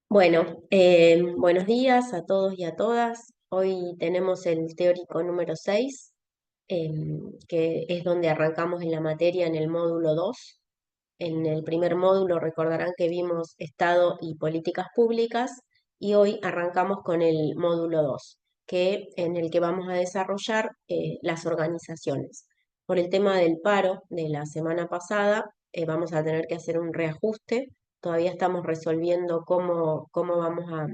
Bueno, buenos días a todos y a todas. Hoy tenemos el teórico número 6, que es donde arrancamos en la materia en el módulo 2. En el primer módulo recordarán que vimos Estado y políticas públicas y hoy arrancamos con el módulo 2, en el que vamos a desarrollar las organizaciones. Por el tema del paro de la semana pasada, vamos a tener que hacer un reajuste. Todavía estamos resolviendo cómo vamos a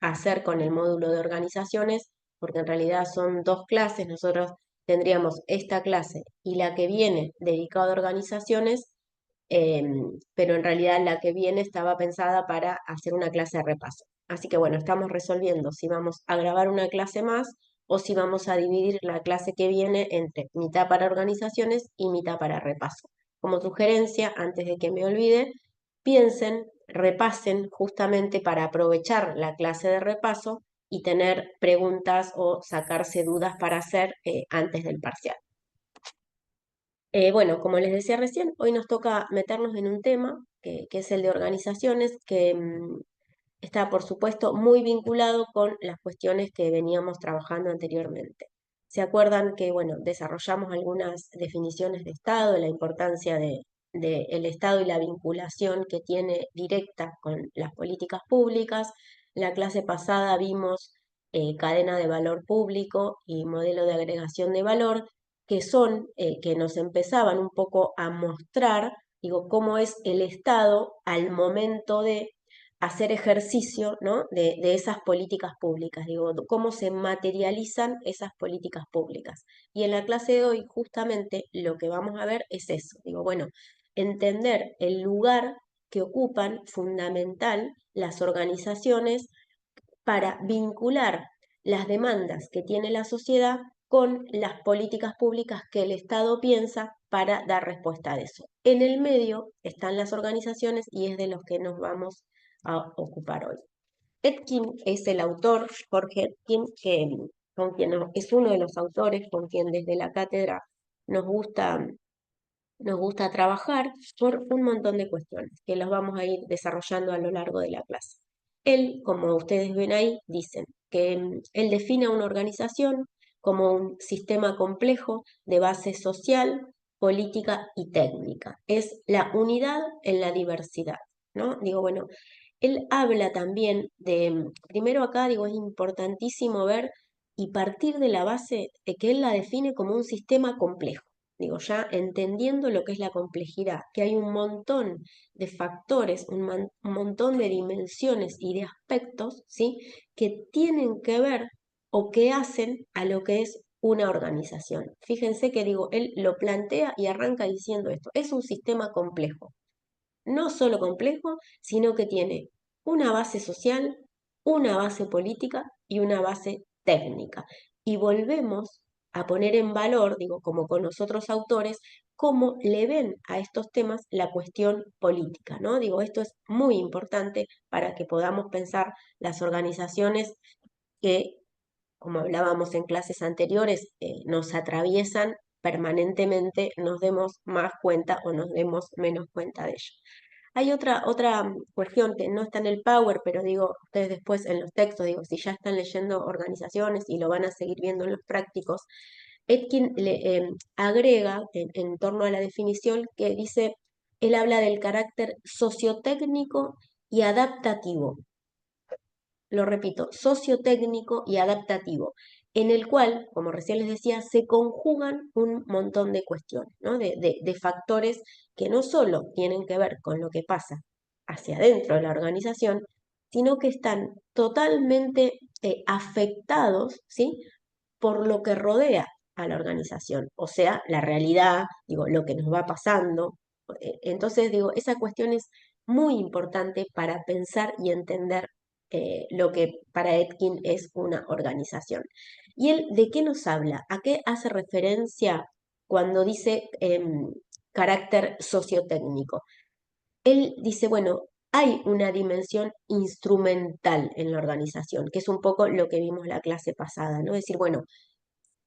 hacer con el módulo de organizaciones, porque en realidad son dos clases. Nosotros tendríamos esta clase y la que viene dedicada a organizaciones, pero en realidad la que viene estaba pensada para hacer una clase de repaso. Así que bueno, estamos resolviendo si vamos a grabar una clase más o si vamos a dividir la clase que viene entre mitad para organizaciones y mitad para repaso. Como sugerencia, antes de que me olvide, piensen, repasen justamente para aprovechar la clase de repaso y tener preguntas o sacarse dudas para hacer antes del parcial. Bueno, como les decía recién, hoy nos toca meternos en un tema que es el de organizaciones, que está, por supuesto, muy vinculado con las cuestiones que veníamos trabajando anteriormente. ¿Se acuerdan que, bueno, desarrollamos algunas definiciones de Estado, la importancia de el Estado y la vinculación que tiene directa con las políticas públicas? La clase pasada vimos cadena de valor público y modelo de agregación de valor, que nos empezaban un poco a mostrar, digo, cómo es el Estado al momento de hacer ejercicio, ¿no? de esas políticas públicas, digo, cómo se materializan esas políticas públicas. Y en la clase de hoy, justamente, lo que vamos a ver es eso, digo, bueno, entender el lugar que ocupan fundamental las organizaciones para vincular las demandas que tiene la sociedad con las políticas públicas que el Estado piensa para dar respuesta a eso. En el medio están las organizaciones y es de los que nos vamos a ocupar hoy. Etkin es el autor, Jorge Etkin, con quien es uno de los autores con quien desde la cátedra nos gusta, nos gusta trabajar por un montón de cuestiones que los vamos a ir desarrollando a lo largo de la clase. Él, como ustedes ven ahí, dicen que él define a una organización como un sistema complejo de base social, política y técnica. Es la unidad en la diversidad, ¿no? Digo, bueno, él habla también primero acá, digo, es importantísimo ver y partir de la base de que él la define como un sistema complejo. Digo, ya entendiendo lo que es la complejidad, que hay un montón de factores, un montón de dimensiones y de aspectos, ¿sí? que tienen que ver o que hacen a lo que es una organización. Fíjense que digo, él lo plantea y arranca diciendo esto, es un sistema complejo. No solo complejo, sino que tiene una base social, una base política y una base técnica. Y volvemos a poner en valor, digo, como con los otros autores, cómo le ven a estos temas la cuestión política, ¿no? Digo, esto es muy importante para que podamos pensar las organizaciones que, como hablábamos en clases anteriores, nos atraviesan permanentemente, nos demos más cuenta o nos demos menos cuenta de ello. Hay otra cuestión que no está en el Power, pero digo, ustedes después en los textos, digo, si ya están leyendo organizaciones y lo van a seguir viendo en los prácticos, Etkin le agrega en torno a la definición que dice, él habla del carácter sociotécnico y adaptativo. Lo repito, sociotécnico y adaptativo, en el cual, como recién les decía, se conjugan un montón de cuestiones, ¿no? de factores que no solo tienen que ver con lo que pasa hacia adentro de la organización, sino que están totalmente afectados, ¿sí? por lo que rodea a la organización, o sea, la realidad, digo, lo que nos va pasando. Entonces, digo, esa cuestión es muy importante para pensar y entender lo que para Etkin es una organización. ¿Y él de qué nos habla? ¿A qué hace referencia cuando dice carácter sociotécnico? Él dice, bueno, hay una dimensión instrumental en la organización, que es un poco lo que vimos la clase pasada, ¿no? Es decir, bueno,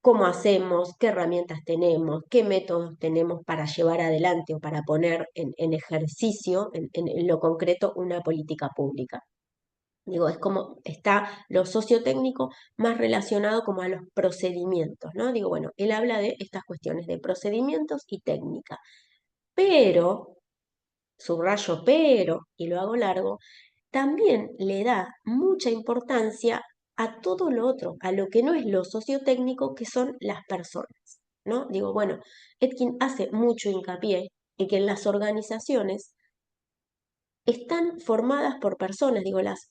cómo hacemos, qué herramientas tenemos, qué métodos tenemos para llevar adelante o para poner en ejercicio, en lo concreto, una política pública. Digo, es como está lo sociotécnico más relacionado como a los procedimientos, ¿no? Digo, bueno, él habla de estas cuestiones de procedimientos y técnica, pero, subrayo pero, y lo hago largo, también le da mucha importancia a todo lo otro, a lo que no es lo sociotécnico, que son las personas, ¿no? Digo, bueno, Etkin hace mucho hincapié en que en las organizaciones están formadas por personas, digo, las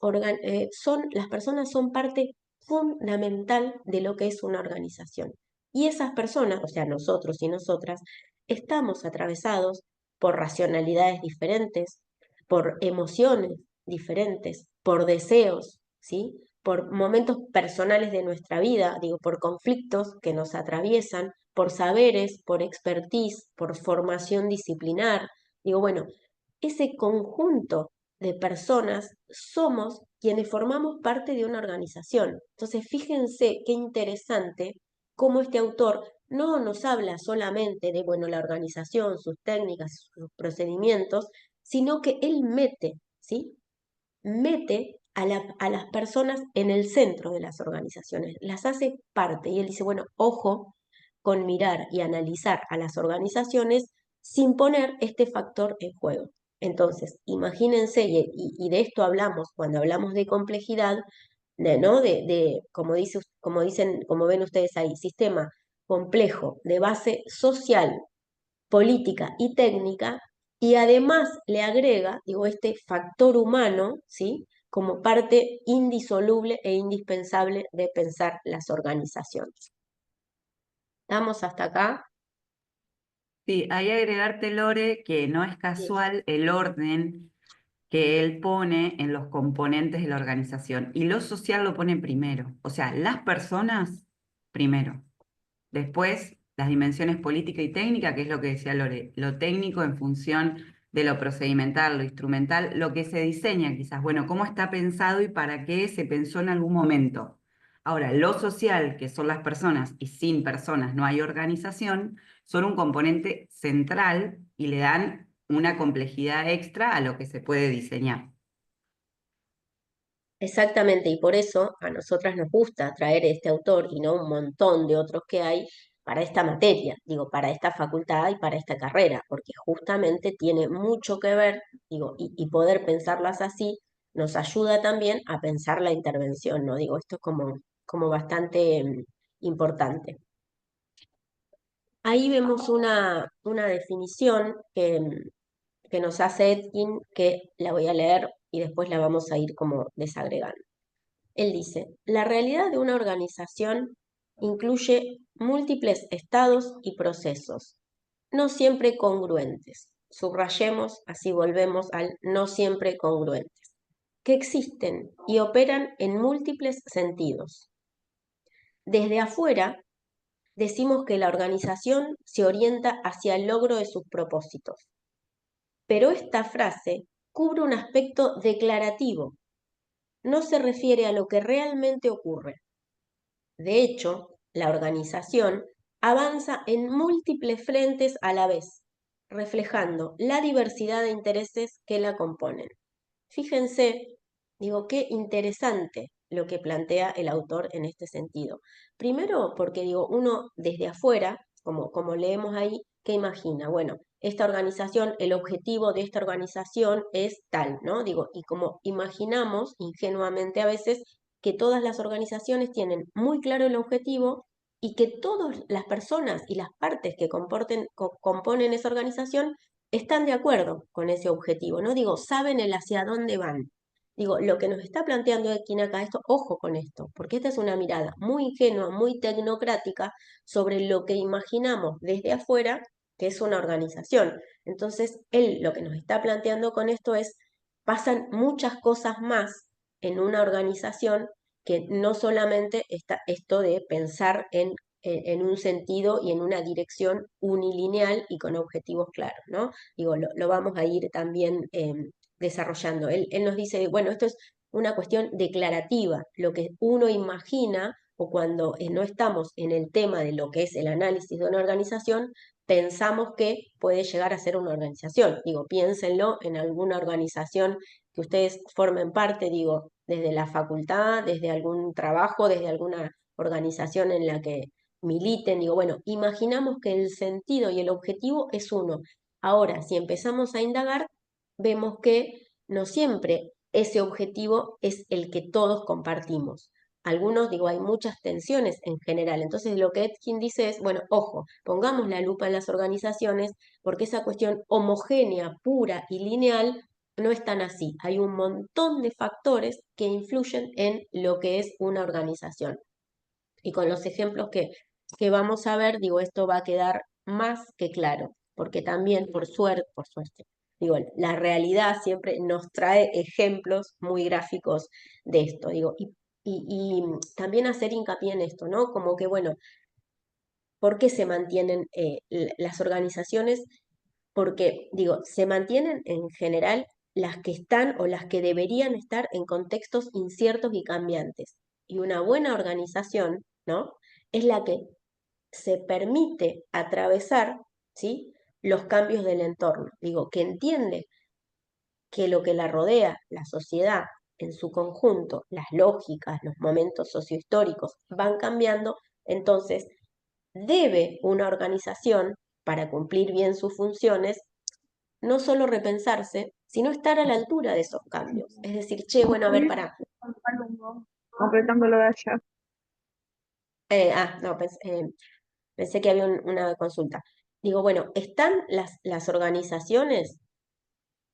personas son parte fundamental de lo que es una organización. Y esas personas, o sea, nosotros y nosotras, estamos atravesados por racionalidades diferentes, por emociones diferentes, por deseos, ¿sí? Por momentos personales de nuestra vida, digo, por conflictos que nos atraviesan, por saberes, por expertise, por formación disciplinar. Digo, bueno, ese conjunto de personas somos quienes formamos parte de una organización. Entonces, fíjense qué interesante cómo este autor no nos habla solamente de, bueno, la organización, sus técnicas, sus procedimientos, sino que él mete, ¿sí? Mete a las personas en el centro de las organizaciones, las hace parte. Y él dice, bueno, ojo con mirar y analizar a las organizaciones sin poner este factor en juego. Entonces, imagínense, y de esto hablamos cuando hablamos de complejidad, ¿no? Como como dicen, como ven ustedes ahí, sistema complejo de base social, política y técnica, y además le agrega, digo, este factor humano, ¿sí? Como parte indisoluble e indispensable de pensar las organizaciones. ¿Estamos hasta acá? Sí, ahí agregarte, Lore, que no es Sí. casual el orden que él pone en los componentes de la organización. Y lo social lo pone primero. O sea, las personas primero. Después, las dimensiones política y técnica, que es lo que decía Lore, lo técnico en función de lo procedimental, lo instrumental, lo que se diseña quizás, bueno, cómo está pensado y para qué se pensó en algún momento. Ahora, lo social, que son las personas, y sin personas no hay organización, son un componente central y le dan una complejidad extra a lo que se puede diseñar. Exactamente, y por eso a nosotras nos gusta traer este autor y no un montón de otros que hay para esta materia, digo, para esta facultad y para esta carrera, porque justamente tiene mucho que ver, digo, y poder pensarlas así nos ayuda también a pensar la intervención, ¿no? Digo, esto es como bastante importante. Ahí vemos una definición que nos hace Etkin, que la voy a leer y después la vamos a ir como desagregando. Él dice, la realidad de una organización incluye múltiples estados y procesos, no siempre congruentes. Subrayemos, así volvemos al no siempre congruentes, que existen y operan en múltiples sentidos. Desde afuera, decimos que la organización se orienta hacia el logro de sus propósitos, pero esta frase cubre un aspecto declarativo, no se refiere a lo que realmente ocurre. De hecho, la organización avanza en múltiples frentes a la vez, reflejando la diversidad de intereses que la componen. Fíjense, digo, qué interesante lo que plantea el autor en este sentido. Primero, porque digo, uno desde afuera, como leemos ahí, ¿qué imagina? Bueno, esta organización, el objetivo de esta organización es tal, ¿no? Digo, y como imaginamos ingenuamente a veces que todas las organizaciones tienen muy claro el objetivo y que todas las personas y las partes que componen esa organización están de acuerdo con ese objetivo, ¿no? Digo, saben el hacia dónde van. Digo, lo que nos está planteando Ekin acá, esto, ojo con esto, porque esta es una mirada muy ingenua, muy tecnocrática sobre lo que imaginamos desde afuera que es una organización. Entonces, él lo que nos está planteando con esto es, pasan muchas cosas más en una organización que no solamente está esto de pensar en un sentido y en una dirección unilineal y con objetivos claros, ¿no? Digo, lo vamos a ir también desarrollando. Él nos dice, bueno, esto es una cuestión declarativa, lo que uno imagina o cuando no estamos en el tema de lo que es el análisis de una organización, pensamos que puede llegar a ser una organización. Digo, piénsenlo en alguna organización que ustedes formen parte, digo, desde la facultad, desde algún trabajo, desde alguna organización en la que militen. Digo, bueno, imaginamos que el sentido y el objetivo es uno. Ahora, si empezamos a indagar, vemos que no siempre ese objetivo es el que todos compartimos. Algunos, digo, hay muchas tensiones en general. Entonces, lo que Etkin dice es, bueno, ojo, pongamos la lupa en las organizaciones porque esa cuestión homogénea, pura y lineal no es tan así. Hay un montón de factores que influyen en lo que es una organización. Y con los ejemplos que vamos a ver, digo, esto va a quedar más que claro, porque también, por suerte, digo, la realidad siempre nos trae ejemplos muy gráficos de esto, digo, y también hacer hincapié en esto, ¿no? Como que, bueno, ¿por qué se mantienen las organizaciones? Porque, digo, se mantienen en general las que están o las que deberían estar en contextos inciertos y cambiantes. Y una buena organización, ¿no? Es la que se permite atravesar, ¿sí? Los cambios del entorno. Digo, que entiende que lo que la rodea, la sociedad en su conjunto, las lógicas, los momentos sociohistóricos van cambiando, entonces debe una organización, para cumplir bien sus funciones, no solo repensarse, sino estar a la altura de esos cambios. Es decir, che, bueno, a ver, Sí, para. completando lo de allá. No, pensé que había una consulta. Digo, bueno, ¿están las organizaciones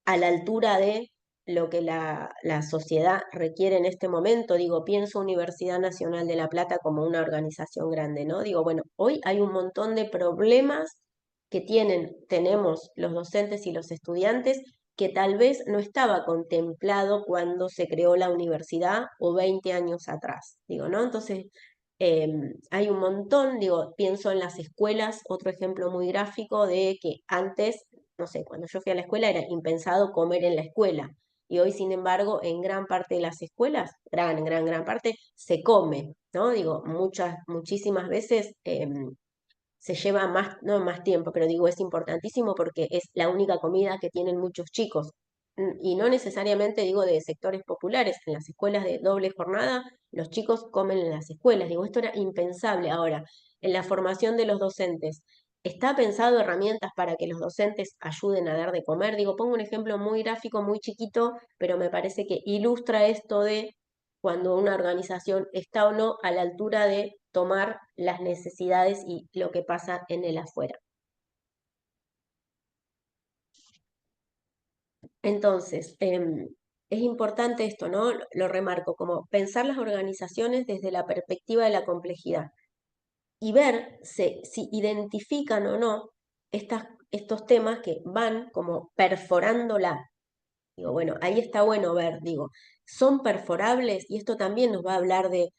a la altura de lo que la sociedad requiere en este momento? Digo, pienso Universidad Nacional de La Plata como una organización grande, ¿no? Digo, bueno, hoy hay un montón de problemas que tenemos los docentes y los estudiantes que tal vez no estaba contemplado cuando se creó la universidad o 20 años atrás, digo, ¿no? Entonces, hay un montón, digo, pienso en las escuelas, otro ejemplo muy gráfico de que antes, no sé, cuando yo fui a la escuela era impensado comer en la escuela. Y hoy, sin embargo, en gran parte de las escuelas, gran parte, se come, ¿no? Digo, muchísimas veces se lleva más, no más tiempo, pero digo, es importantísimo porque es la única comida que tienen muchos chicos. Y no necesariamente digo de sectores populares, en las escuelas de doble jornada, los chicos comen en las escuelas. Digo, esto era impensable. Ahora, en la formación de los docentes, ¿está pensado herramientas para que los docentes ayuden a dar de comer? Digo, pongo un ejemplo muy gráfico, muy chiquito, pero me parece que ilustra esto de cuando una organización está o no a la altura de tomar las necesidades y lo que pasa en el afuera. Entonces, es importante esto, ¿no? Lo remarco, como pensar las organizaciones desde la perspectiva de la complejidad y ver si identifican o no estos temas que van como perforándola. Digo, bueno, ahí está bueno ver, digo, son perforables y esto también nos va a hablar de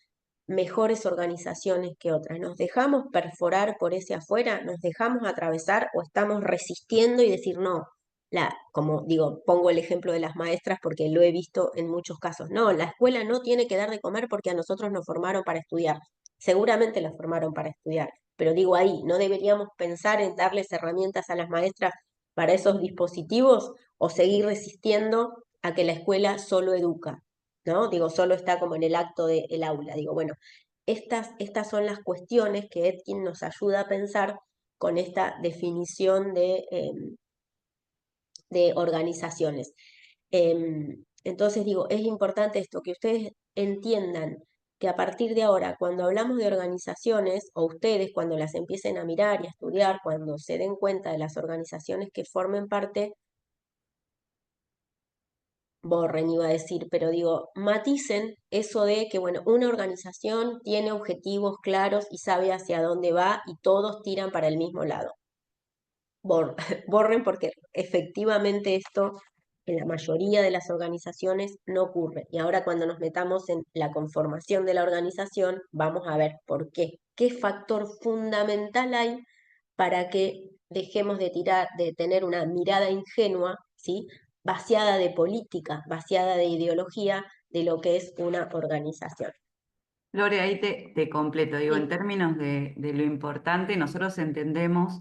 mejores organizaciones que otras. ¿Nos dejamos perforar por ese afuera? ¿Nos dejamos atravesar o estamos resistiendo y decir no? Como digo, pongo el ejemplo de las maestras porque lo he visto en muchos casos. No, la escuela no tiene que dar de comer porque a nosotros nos formaron para estudiar. Seguramente la formaron para estudiar, pero digo ahí, ¿no deberíamos pensar en darles herramientas a las maestras para esos dispositivos o seguir resistiendo a que la escuela solo educa? ¿No? Digo, solo está como en el acto del aula. Digo, bueno, estas son las cuestiones que Etkin nos ayuda a pensar con esta definición de organizaciones. Entonces digo, es importante esto, que ustedes entiendan que a partir de ahora, cuando hablamos de organizaciones, o ustedes cuando las empiecen a mirar y a estudiar, cuando se den cuenta de las organizaciones que formen parte, borren, iba a decir, pero digo, maticen eso de que, bueno, una organización tiene objetivos claros y sabe hacia dónde va y todos tiran para el mismo lado. Borren porque efectivamente esto en la mayoría de las organizaciones no ocurre. Y ahora cuando nos metamos en la conformación de la organización, vamos a ver por qué. ¿Qué factor fundamental hay para que dejemos de tener una mirada ingenua, ¿sí? Vaciada de política, vaciada de ideología de lo que es una organización? Lore, ahí te completo, digo, en Sí, términos de lo importante, nosotros entendemos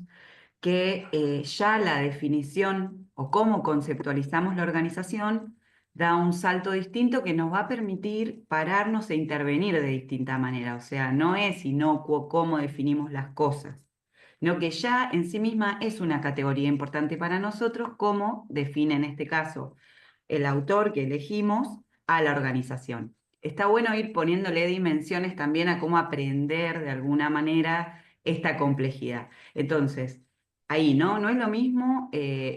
que ya la definición o cómo conceptualizamos la organización da un salto distinto que nos va a permitir pararnos e intervenir de distinta manera. O sea, no es inocuo cómo definimos las cosas, sino que ya en sí misma es una categoría importante para nosotros, cómo define en este caso el autor que elegimos a la organización. Está bueno ir poniéndole dimensiones también a cómo aprender de alguna manera esta complejidad. Entonces, ahí, ¿no? No es lo mismo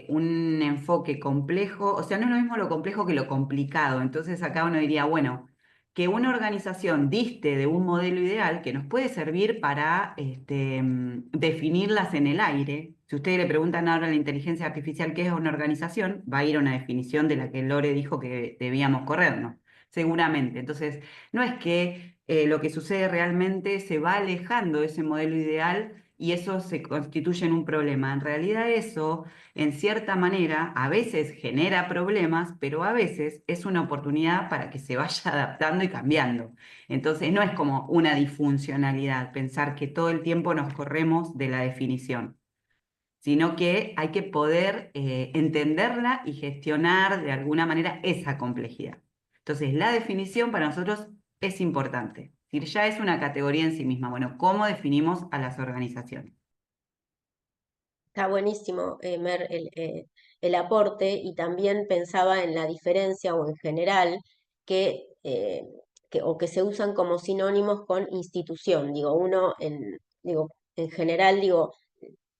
un enfoque complejo, o sea, no es lo mismo lo complejo que lo complicado. Entonces acá uno diría, bueno, que una organización diste de un modelo ideal que nos puede servir para definirlas en el aire. Si ustedes le preguntan ahora a la inteligencia artificial qué es una organización, va a ir a una definición de la que Lore dijo que debíamos corrernos, seguramente. Entonces, no es que lo que sucede realmente se va alejando de ese modelo ideal y eso se constituye en un problema. En realidad eso, en cierta manera, a veces genera problemas, pero a veces es una oportunidad para que se vaya adaptando y cambiando. Entonces no es como una disfuncionalidad, pensar que todo el tiempo nos corremos de la definición, sino que hay que poder entenderla y gestionar de alguna manera esa complejidad. Entonces, la definición para nosotros es importante. Es decir, ya es una categoría en sí misma. Bueno, ¿cómo definimos a las organizaciones? Está buenísimo, Mer, el aporte, y también pensaba en la diferencia o en general o que se usan como sinónimos con institución. Digo, en general, digo,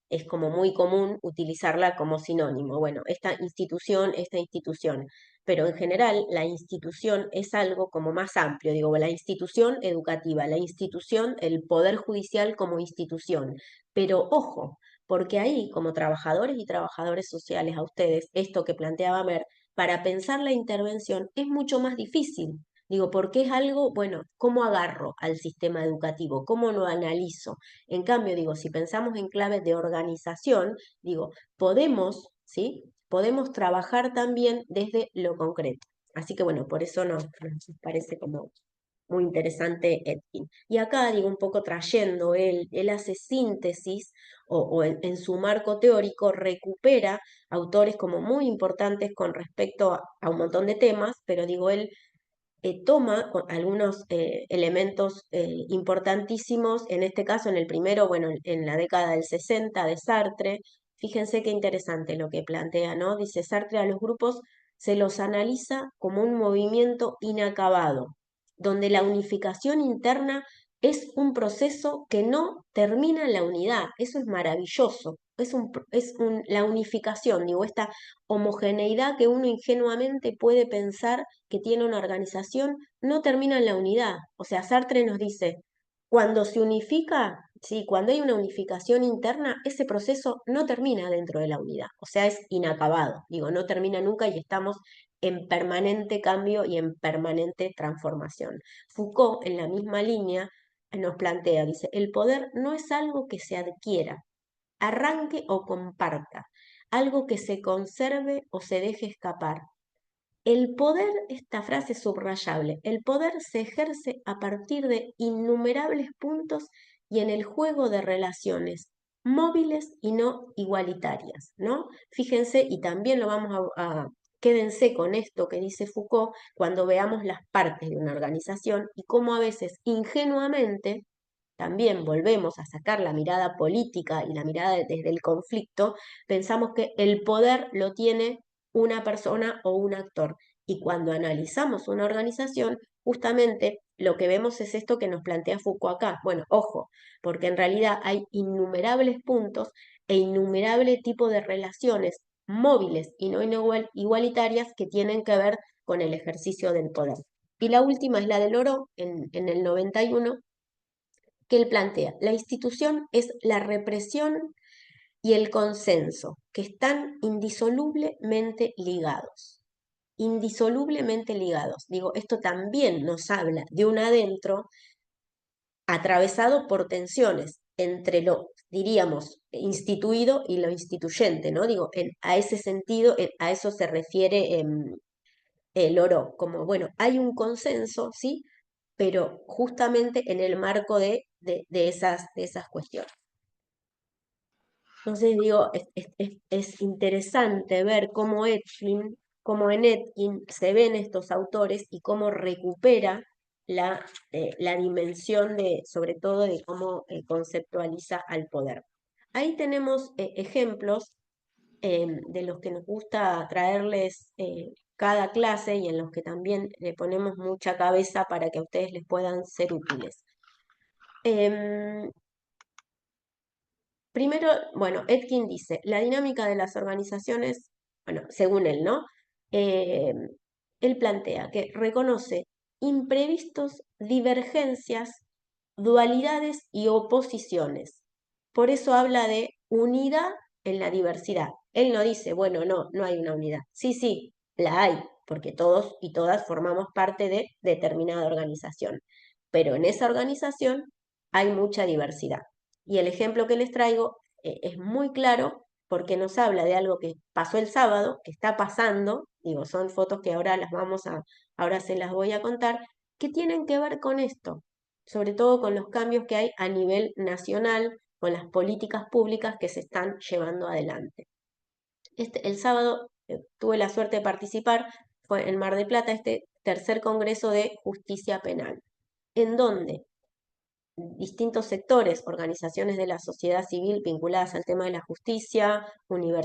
es como muy común utilizarla como sinónimo. Bueno, esta institución, pero en general la institución es algo como más amplio. Digo, la institución educativa, la institución, el poder judicial como institución. Pero ojo, porque ahí, como trabajadores y trabajadores sociales, a ustedes, esto que planteaba Mer, para pensar la intervención es mucho más difícil. Digo, porque es algo, bueno, ¿cómo agarro al sistema educativo? ¿Cómo lo analizo? En cambio, digo, si pensamos en claves de organización, digo, podemos, ¿sí? Podemos trabajar también desde lo concreto. Así que bueno, por eso nos parece como muy interesante Edkin. Y acá, digo, un poco trayendo, él hace síntesis o en su marco teórico recupera autores como muy importantes con respecto a un montón de temas, pero digo, él toma algunos elementos importantísimos, en este caso, en el primero, bueno, en la década del 60 de Sartre. Fíjense qué interesante lo que plantea, ¿no? Dice Sartre: a los grupos se los analiza como un movimiento inacabado, donde la unificación interna es un proceso que no termina en la unidad. Eso es maravilloso. La unificación, digo, esta homogeneidad que uno ingenuamente puede pensar que tiene una organización, no termina en la unidad. O sea, Sartre nos dice, cuando se unifica, sí, cuando hay una unificación interna, ese proceso no termina dentro de la unidad. O sea, es inacabado. Digo, no termina nunca y estamos en permanente cambio y en permanente transformación. Foucault, en la misma línea, nos plantea, dice, el poder no es algo que se adquiera, arranque o comparta, algo que se conserve o se deje escapar. El poder, esta frase es subrayable, el poder se ejerce a partir de innumerables puntos y en el juego de relaciones móviles y no igualitarias, ¿no? Fíjense, y también quédense con esto que dice Foucault cuando veamos las partes de una organización y cómo a veces ingenuamente también volvemos a sacar la mirada política y la mirada desde el conflicto, pensamos que el poder lo tiene una persona o un actor. Y cuando analizamos una organización, justamente lo que vemos es esto que nos plantea Foucault acá. Bueno, ojo, porque en realidad hay innumerables puntos e innumerable tipo de relaciones móviles y no igualitarias que tienen que ver con el ejercicio del poder. Y la última es la de Loro en el 91, que él plantea. La institución es la represión y el consenso, que están indisolublemente ligados. Indisolublemente ligados. Digo, esto también nos habla de un adentro atravesado por tensiones entre lo, diríamos, instituido y lo instituyente, ¿no? Digo, a ese sentido, a eso se refiere Loro, como, bueno, hay un consenso, ¿sí? Pero justamente en el marco de esas cuestiones. Entonces digo, es interesante ver cómo Edwin cómo en Etkin se ven estos autores y cómo recupera la dimensión sobre todo de cómo conceptualiza al poder. Ahí tenemos ejemplos de los que nos gusta traerles cada clase y en los que también le ponemos mucha cabeza para que a ustedes les puedan ser útiles. Primero, bueno, Etkin dice, la dinámica de las organizaciones, bueno, según él, ¿no? Él plantea que reconoce imprevistos, divergencias, dualidades y oposiciones. Por eso habla de unidad en la diversidad. Él no dice, bueno, no hay una unidad. Sí, sí, la hay, porque todos y todas formamos parte de determinada organización. Pero en esa organización hay mucha diversidad. Y el ejemplo que les traigo es muy claro porque nos habla de algo que pasó el sábado, que está pasando, digo, son fotos que ahora se las voy a contar, que tienen que ver con esto, sobre todo con los cambios que hay a nivel nacional, con las políticas públicas que se están llevando adelante. El sábado tuve la suerte de participar, fue en Mar del Plata, este tercer Congreso de Justicia Penal, en donde distintos sectores, organizaciones de la sociedad civil vinculadas al tema de la justicia,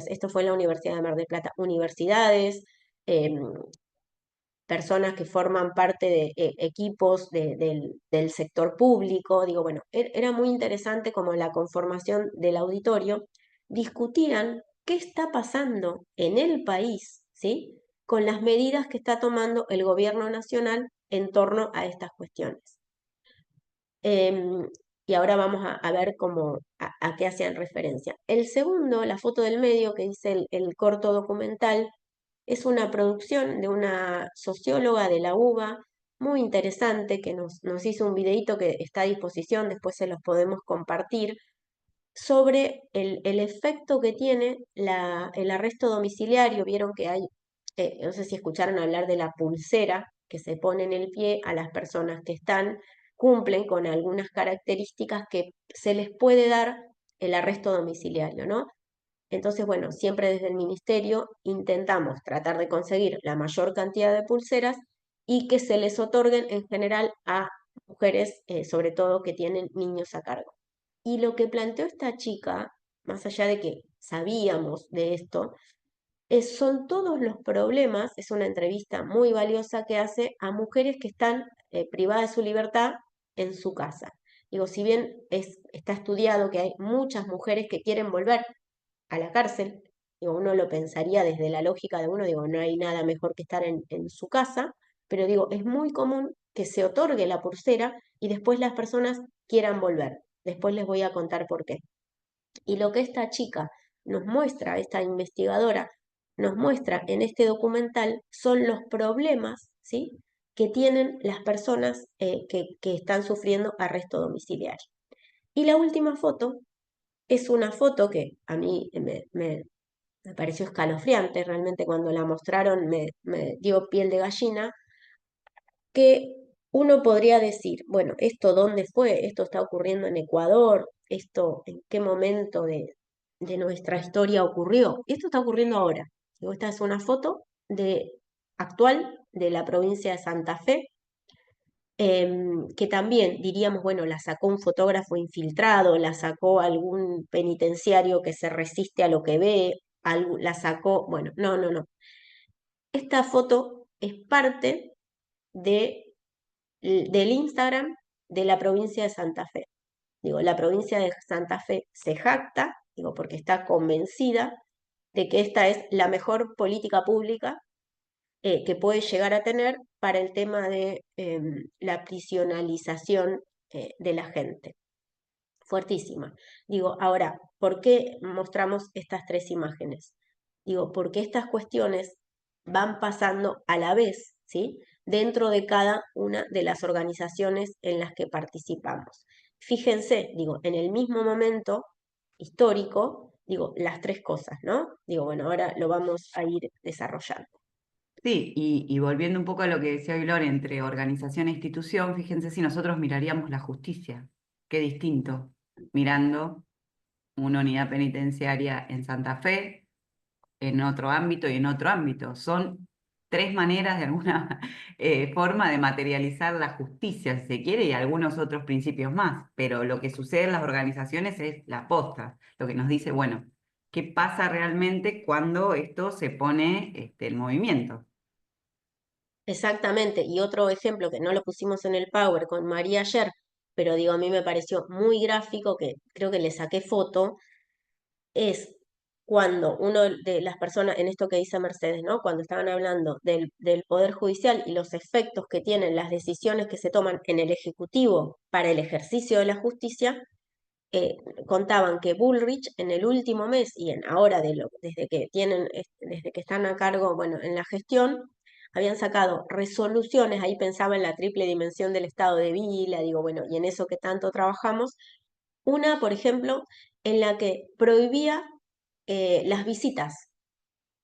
esto fue en la Universidad de Mar del Plata, universidades, personas que forman parte de equipos del sector público, digo, bueno, era muy interesante como la conformación del auditorio, discutían qué está pasando en el país, ¿sí? Con las medidas que está tomando el gobierno nacional en torno a estas cuestiones. Y ahora vamos a ver a qué hacían referencia. El segundo, la foto del medio que dice el corto documental, es una producción de una socióloga de la UBA, muy interesante, que nos hizo un videíto que está a disposición, después se los podemos compartir, sobre el efecto que tiene el arresto domiciliario. Vieron que hay, no sé si escucharon hablar de la pulsera que se pone en el pie a las personas que cumplen con algunas características que se les puede dar el arresto domiciliario, ¿no? Entonces, bueno, siempre desde el ministerio intentamos tratar de conseguir la mayor cantidad de pulseras y que se les otorguen en general a mujeres, sobre todo que tienen niños a cargo. Y lo que planteó esta chica, más allá de que sabíamos de esto, son todos los problemas, es una entrevista muy valiosa que hace a mujeres que están privadas de su libertad en su casa. Digo, si bien está estudiado que hay muchas mujeres que quieren volver a la cárcel, digo, uno lo pensaría desde la lógica de uno, digo, no hay nada mejor que estar en su casa, pero digo, es muy común que se otorgue la pulsera y después las personas quieran volver. Después les voy a contar por qué. Y lo que esta chica nos muestra, esta investigadora, nos muestra en este documental son los problemas, ¿sí?, que tienen las personas que están sufriendo arresto domiciliario. Y la última foto es una foto que a mí me pareció escalofriante, realmente cuando la mostraron me dio piel de gallina, que uno podría decir, bueno, ¿esto dónde fue? ¿Esto está ocurriendo en Ecuador? ¿Esto en qué momento de nuestra historia ocurrió? Esto está ocurriendo ahora. Esta es una foto actual de la provincia de Santa Fe, que también diríamos, bueno, la sacó un fotógrafo infiltrado, la sacó algún penitenciario que se resiste a lo que ve, la sacó, bueno, no. Esta foto es parte del Instagram de la provincia de Santa Fe. Digo, la provincia de Santa Fe se jacta, digo, porque está convencida de que esta es la mejor política pública que puede llegar a tener para el tema de la prisionalización de la gente. Fuertísima. Digo, ahora, ¿por qué mostramos estas tres imágenes? Digo, porque estas cuestiones van pasando a la vez, ¿sí?, dentro de cada una de las organizaciones en las que participamos. Fíjense, digo, en el mismo momento histórico, digo, las tres cosas, ¿no? Digo, bueno, ahora lo vamos a ir desarrollando. Sí, y volviendo un poco a lo que decía Aguilar, entre organización e institución, fíjense si nosotros miraríamos la justicia, qué distinto, mirando una unidad penitenciaria en Santa Fe, en otro ámbito y en otro ámbito. Son tres maneras de alguna forma de materializar la justicia, si se quiere, y algunos otros principios más. Pero lo que sucede en las organizaciones es la posta, lo que nos dice, bueno, ¿qué pasa realmente cuando esto se pone en movimiento? Exactamente, y otro ejemplo que no lo pusimos en el Power con María ayer, pero digo, a mí me pareció muy gráfico, que creo que le saqué foto, es cuando uno de las personas, en esto que dice Mercedes, ¿no? Cuando estaban hablando del Poder Judicial y los efectos que tienen las decisiones que se toman en el Ejecutivo para el ejercicio de la justicia, eh, contaban que Bullrich en el último mes y ahora desde que desde que están a cargo, bueno, en la gestión, habían sacado resoluciones, ahí pensaba en la triple dimensión del estado de Vila, digo, bueno, y en eso que tanto trabajamos, una, por ejemplo, en la que prohibía las visitas,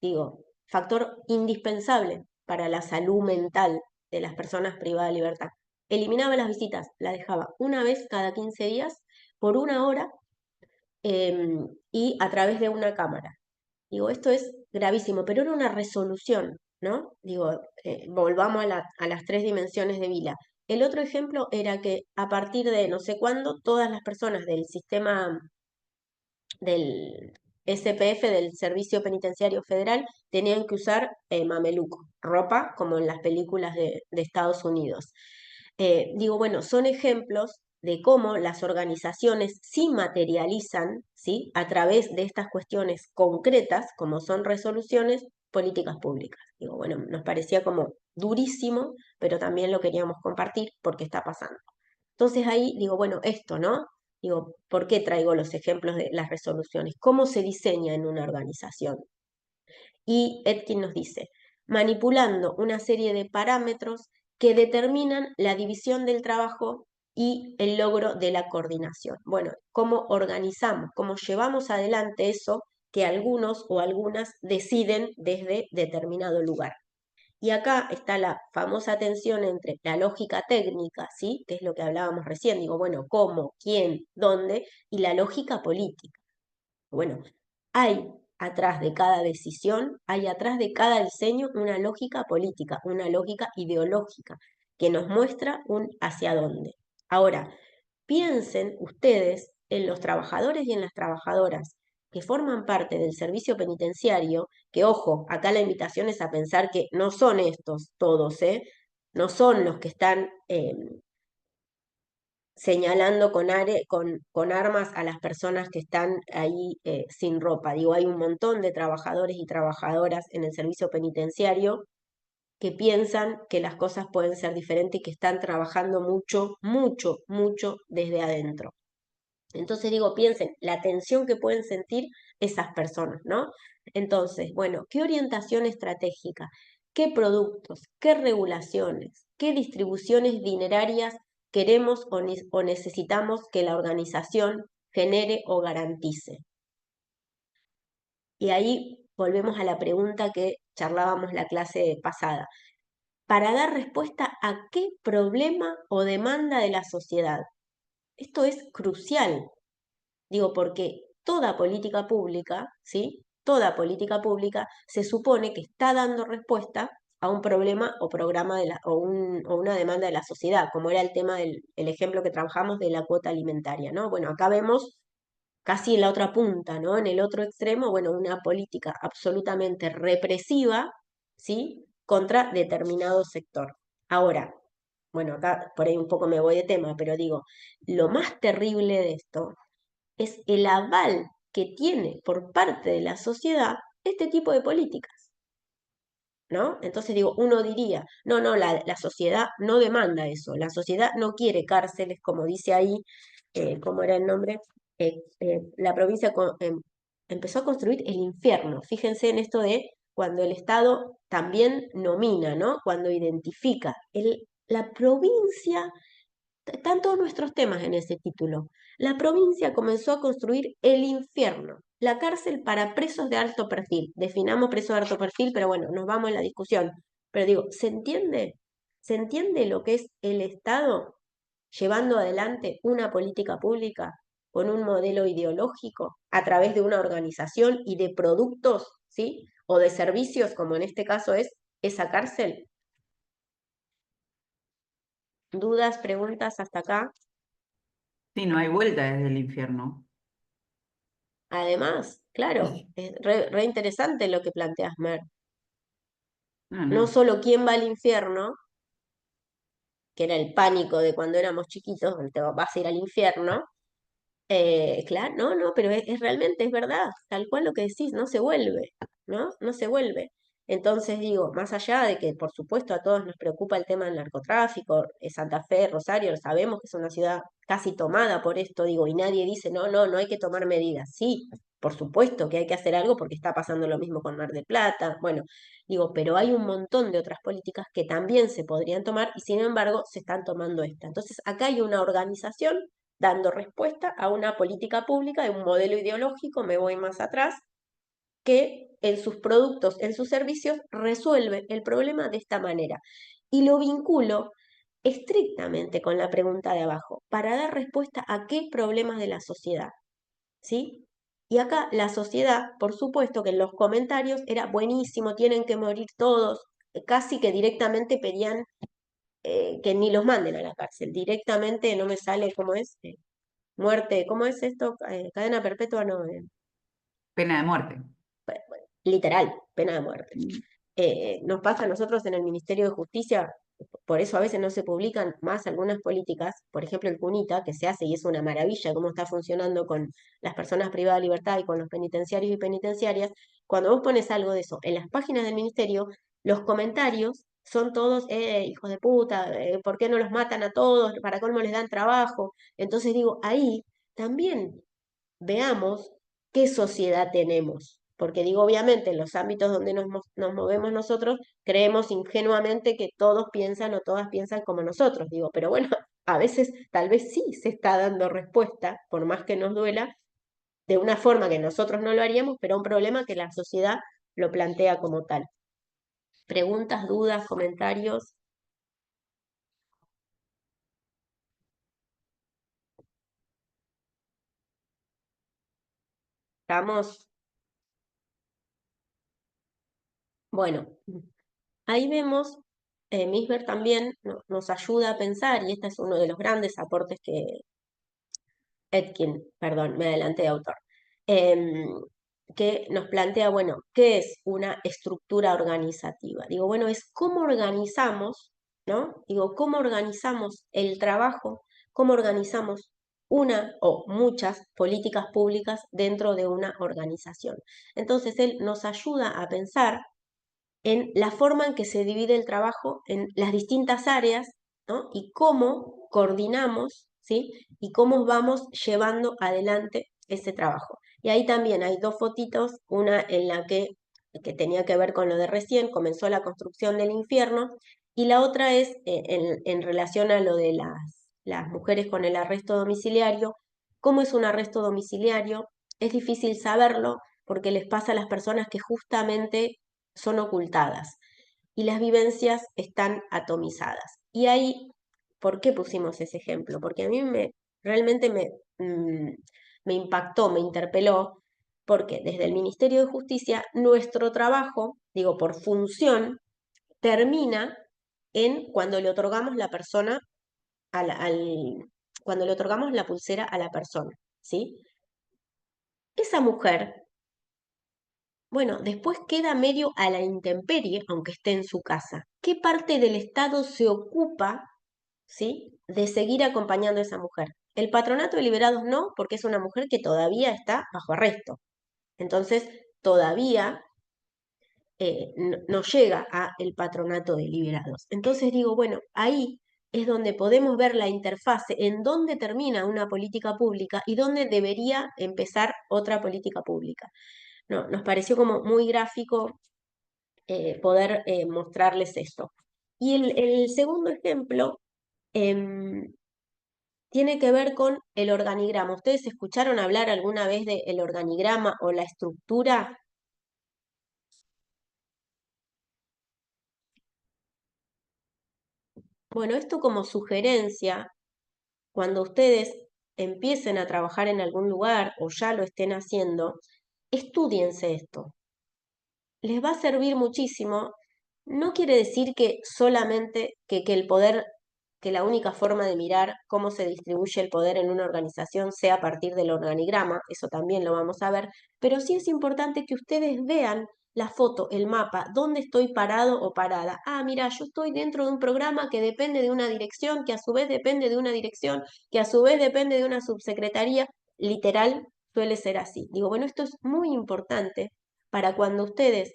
digo, factor indispensable para la salud mental de las personas privadas de libertad. Eliminaba las visitas, las dejaba una vez cada 15 días por una hora y a través de una cámara. Digo, esto es gravísimo, pero era una resolución, ¿no? Digo, volvamos a las tres dimensiones de Vila. El otro ejemplo era que a partir de no sé cuándo, todas las personas del sistema del SPF, del Servicio Penitenciario Federal, tenían que usar mameluco, ropa como en las películas de Estados Unidos. Digo, bueno, son ejemplos de cómo las organizaciones sí materializan, ¿sí? A través de estas cuestiones concretas, como son resoluciones, políticas públicas. Digo, bueno, nos parecía como durísimo, pero también lo queríamos compartir porque está pasando. Entonces ahí digo, bueno, esto, ¿no? Digo, ¿por qué traigo los ejemplos de las resoluciones? ¿Cómo se diseña en una organización? Y Etkin nos dice, manipulando una serie de parámetros que determinan la división del trabajo y el logro de la coordinación. Bueno, ¿cómo organizamos, cómo llevamos adelante eso que algunos o algunas deciden desde determinado lugar? Y acá está la famosa tensión entre la lógica técnica, ¿sí? Que es lo que hablábamos recién, digo, bueno, cómo, quién, dónde, y la lógica política. Bueno, hay atrás de cada decisión, hay atrás de cada diseño una lógica política, una lógica ideológica, que nos muestra un hacia dónde. Ahora, piensen ustedes en los trabajadores y en las trabajadoras que forman parte del servicio penitenciario, que ojo, acá la invitación es a pensar que no son estos todos, ¿eh? No son los que están señalando con armas a las personas que están ahí sin ropa. Digo, hay un montón de trabajadores y trabajadoras en el servicio penitenciario que piensan que las cosas pueden ser diferentes y que están trabajando mucho, mucho, mucho desde adentro. Entonces digo, piensen la tensión que pueden sentir esas personas, ¿no? Entonces, bueno, ¿qué orientación estratégica? ¿Qué productos? ¿Qué regulaciones? ¿Qué distribuciones dinerarias queremos o necesitamos que la organización genere o garantice? Y ahí volvemos a la pregunta que charlábamos la clase pasada. Para dar respuesta a qué problema o demanda de la sociedad. Esto es crucial. Digo, porque toda política pública, ¿sí? Toda política pública se supone que está dando respuesta a un problema o programa o una demanda de la sociedad, como era el tema el ejemplo que trabajamos de la cuota alimentaria, ¿no? Bueno, acá vemos casi en la otra punta, ¿no? En el otro extremo, bueno, una política absolutamente represiva, ¿sí? Contra determinado sector. Ahora, bueno, acá por ahí un poco me voy de tema, pero digo, lo más terrible de esto es el aval que tiene por parte de la sociedad este tipo de políticas, ¿no? Entonces digo, uno diría, no, no, la sociedad no demanda eso, la sociedad no quiere cárceles, como dice ahí, ¿cómo era el nombre? La provincia empezó a construir el infierno. Fíjense en esto de cuando el Estado también nomina, ¿no? Cuando identifica. La provincia están todos nuestros temas en ese título. La provincia comenzó a construir el infierno, la cárcel para presos de alto perfil. Definamos presos de alto perfil, pero bueno, nos vamos en la discusión. Pero digo, ¿se entiende? ¿Se entiende lo que es el Estado llevando adelante una política pública con un modelo ideológico a través de una organización y de productos, ¿sí? O de servicios, como en este caso es esa cárcel? ¿Dudas, preguntas hasta acá? Sí, no hay vuelta desde el infierno. Además, claro, es re interesante lo que planteas, Mer. No, No no. solo quién va al infierno, que era el pánico de cuando éramos chiquitos, te vas a ir al infierno. Claro, no, no, pero realmente es verdad, tal cual lo que decís, no se vuelve, ¿no? No se vuelve. Entonces digo, más allá de que por supuesto a todos nos preocupa el tema del narcotráfico, Santa Fe, Rosario, lo sabemos que es una ciudad casi tomada por esto, digo, y nadie dice, no, no, no hay que tomar medidas. Sí, por supuesto que hay que hacer algo porque está pasando lo mismo con Mar del Plata. Bueno, digo, pero hay un montón de otras políticas que también se podrían tomar y sin embargo se están tomando esta. Entonces acá hay una organización dando respuesta a una política pública de un modelo ideológico, me voy más atrás, que en sus productos, en sus servicios, resuelve el problema de esta manera. Y lo vinculo estrictamente con la pregunta de abajo, para dar respuesta a qué problemas de la sociedad, ¿sí? Y acá la sociedad, por supuesto que en los comentarios era buenísimo, tienen que morir todos, casi que directamente pedían que ni los manden a la cárcel, directamente no me sale cómo es, muerte, ¿cómo es esto? Cadena perpetua, no, Pena de muerte. literal, pena de muerte. Mm. Nos pasa a nosotros en el Ministerio de Justicia, por eso a veces no se publican más algunas políticas, por ejemplo el CUNITA, que se hace y es una maravilla cómo está funcionando con las personas privadas de libertad y con los penitenciarios y penitenciarias. Cuando vos pones algo de eso en las páginas del ministerio, los comentarios son todos, hijos de puta, ¿por qué no los matan a todos? ¿Para colmo les dan trabajo? Entonces digo, ahí también veamos qué sociedad tenemos. Porque digo, obviamente, en los ámbitos donde nos movemos nosotros, creemos ingenuamente que todos piensan o todas piensan como nosotros. Digo, pero bueno, a veces tal vez sí se está dando respuesta, por más que nos duela, de una forma que nosotros no lo haríamos, pero a un problema que la sociedad lo plantea como tal. Preguntas, dudas, comentarios. Estamos, bueno, ahí vemos, Misber también nos ayuda a pensar, y este es uno de los grandes aportes que Etkin, perdón, me adelanté de autor, em, que nos plantea, bueno, ¿qué es una estructura organizativa? Digo, bueno, es cómo organizamos, ¿no? Digo, cómo organizamos el trabajo, cómo organizamos una o muchas políticas públicas dentro de una organización. Entonces, él nos ayuda a pensar en la forma en que se divide el trabajo en las distintas áreas, ¿no? Y cómo coordinamos, ¿sí? Y cómo vamos llevando adelante ese trabajo. Y ahí también hay dos fotitos, una en la que tenía que ver con lo de recién, comenzó la construcción del infierno, y la otra es en relación a lo de las mujeres con el arresto domiciliario. ¿Cómo es un arresto domiciliario? Es difícil saberlo porque les pasa a las personas que justamente son ocultadas y las vivencias están atomizadas. Y ahí, ¿por qué pusimos ese ejemplo? Porque a mí realmente me impactó, me interpeló, porque desde el Ministerio de Justicia nuestro trabajo, digo, por función, termina en cuando le otorgamos la persona cuando le otorgamos la pulsera a la persona, ¿sí? Esa mujer, bueno, después queda medio a la intemperie, aunque esté en su casa. ¿Qué parte del Estado se ocupa, ¿sí?, de seguir acompañando a esa mujer? El patronato de liberados no, porque es una mujer que todavía está bajo arresto. Entonces, todavía no llega a el patronato de liberados. Entonces digo, bueno, ahí es donde podemos ver la interfase en dónde termina una política pública y dónde debería empezar otra política pública. No, nos pareció como muy gráfico poder mostrarles esto. Y el segundo ejemplo em, tiene que ver con el organigrama. ¿Ustedes escucharon hablar alguna vez del organigrama o la estructura? Bueno, esto como sugerencia, cuando ustedes empiecen a trabajar en algún lugar o ya lo estén haciendo, estudiense esto. Les va a servir muchísimo No quiere decir que solamente que el poder, que la única forma de mirar cómo se distribuye el poder en una organización sea a partir del organigrama, eso también lo vamos a ver, pero sí es importante que ustedes vean la foto, el mapa, dónde estoy parado o parada. Ah, mira, yo estoy dentro de un programa que depende de una dirección, que a su vez depende de una dirección, que a su vez depende de una subsecretaría. Literal, suele ser así. Digo, bueno, esto es muy importante para cuando ustedes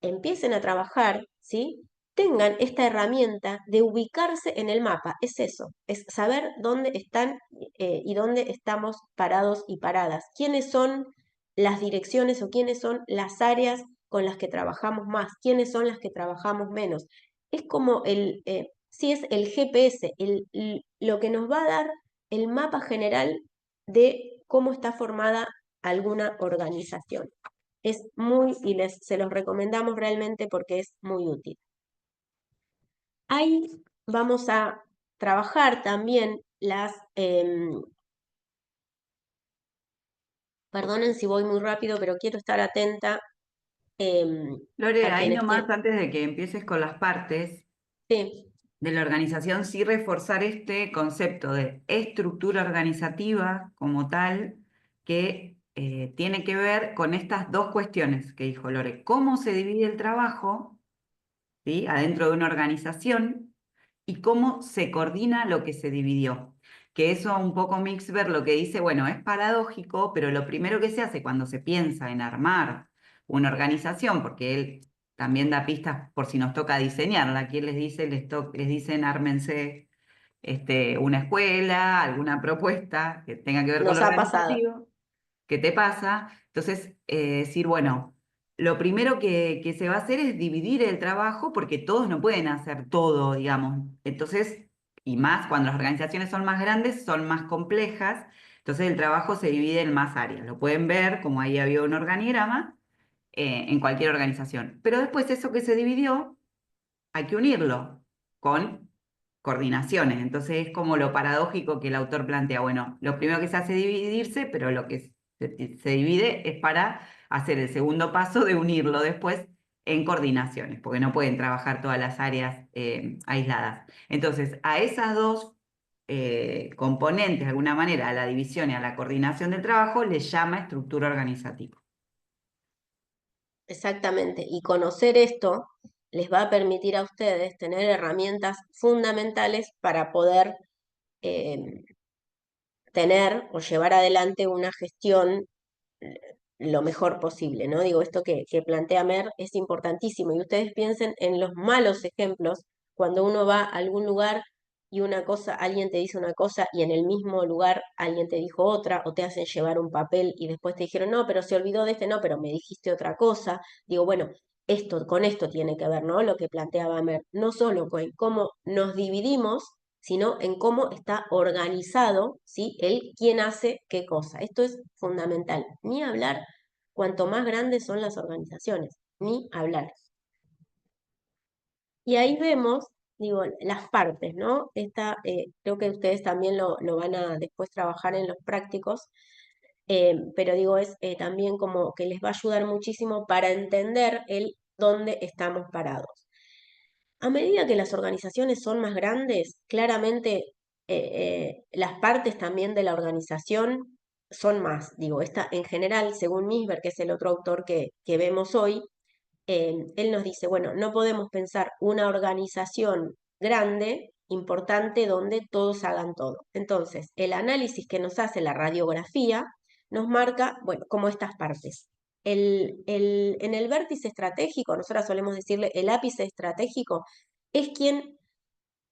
empiecen a trabajar, ¿sí? Tengan esta herramienta de ubicarse en el mapa. Es eso, es saber dónde están y dónde estamos parados y paradas. ¿Quiénes son las direcciones o quiénes son las áreas con las que trabajamos más? ¿Quiénes son las que trabajamos menos? Es como sí es el GPS, lo que nos va a dar el mapa general de cómo está formada alguna organización. Es muy, y se los recomendamos realmente porque es muy útil. Ahí vamos a trabajar también perdonen si voy muy rápido, pero quiero estar atenta Lore, a ahí quienes nomás quieren. antes de que empieces con las partes Sí, de la organización, sí reforzar este concepto de estructura organizativa como tal, que tiene que ver con estas dos cuestiones que dijo Lore. ¿Cómo se divide el trabajo, ¿sí?, adentro de una organización y cómo se coordina lo que se dividió? Que eso un poco Mixber lo que dice, bueno, es paradójico, pero lo primero que se hace cuando se piensa en armar una organización, porque él también da pistas por si nos toca diseñarla, aquí les dice, les dicen ármense una escuela, alguna propuesta que tenga que ver con nos lo ha pasado. organizativo. ¿Qué te pasa? Entonces, decir, bueno, lo primero que se va a hacer es dividir el trabajo porque todos no pueden hacer todo, digamos. Entonces, y más cuando las organizaciones son más grandes, son más complejas, entonces el trabajo se divide en más áreas. Lo pueden ver, como ahí había un organigrama, en cualquier organización. Pero después eso que se dividió, hay que unirlo con coordinaciones. Entonces es como lo paradójico que el autor plantea. Bueno, lo primero que se hace es dividirse, pero lo que se divide es para hacer el segundo paso de unirlo después en coordinaciones, porque no pueden trabajar todas las áreas aisladas. Entonces, a esas dos componentes, de alguna manera, a la división y a la coordinación del trabajo, les llama estructura organizativa. Exactamente. Y conocer esto les va a permitir a ustedes tener herramientas fundamentales para poder eh, tener o llevar adelante una gestión lo mejor posible, ¿no? Digo, esto que plantea Mer es importantísimo y ustedes piensen en los malos ejemplos cuando uno va a algún lugar y una cosa, alguien te dice una cosa y en el mismo lugar alguien te dijo otra o te hacen llevar un papel y después te dijeron, no, pero se olvidó de este, no, pero me dijiste otra cosa. Digo, bueno, esto con esto tiene que ver, ¿no? Lo que planteaba Mer, no solo con cómo nos dividimos, sino en cómo está organizado, ¿sí? El quién hace qué cosa. Esto es fundamental. Ni hablar cuanto más grandes son las organizaciones, ni hablar. Y ahí vemos, digo, las partes, ¿no? Creo que ustedes también lo van a después trabajar en los prácticos, pero digo, es también como que les va a ayudar muchísimo para entender el dónde estamos parados. A medida que las organizaciones son más grandes, claramente las partes también de la organización son más. Digo, esta en general, según Misber, que es el otro autor que vemos hoy, él nos dice, bueno, no podemos pensar una organización grande, importante, donde todos hagan todo. Entonces, el análisis que nos hace la radiografía nos marca, bueno, como estas partes. En el vértice estratégico, nosotros solemos decirle el ápice estratégico, es quien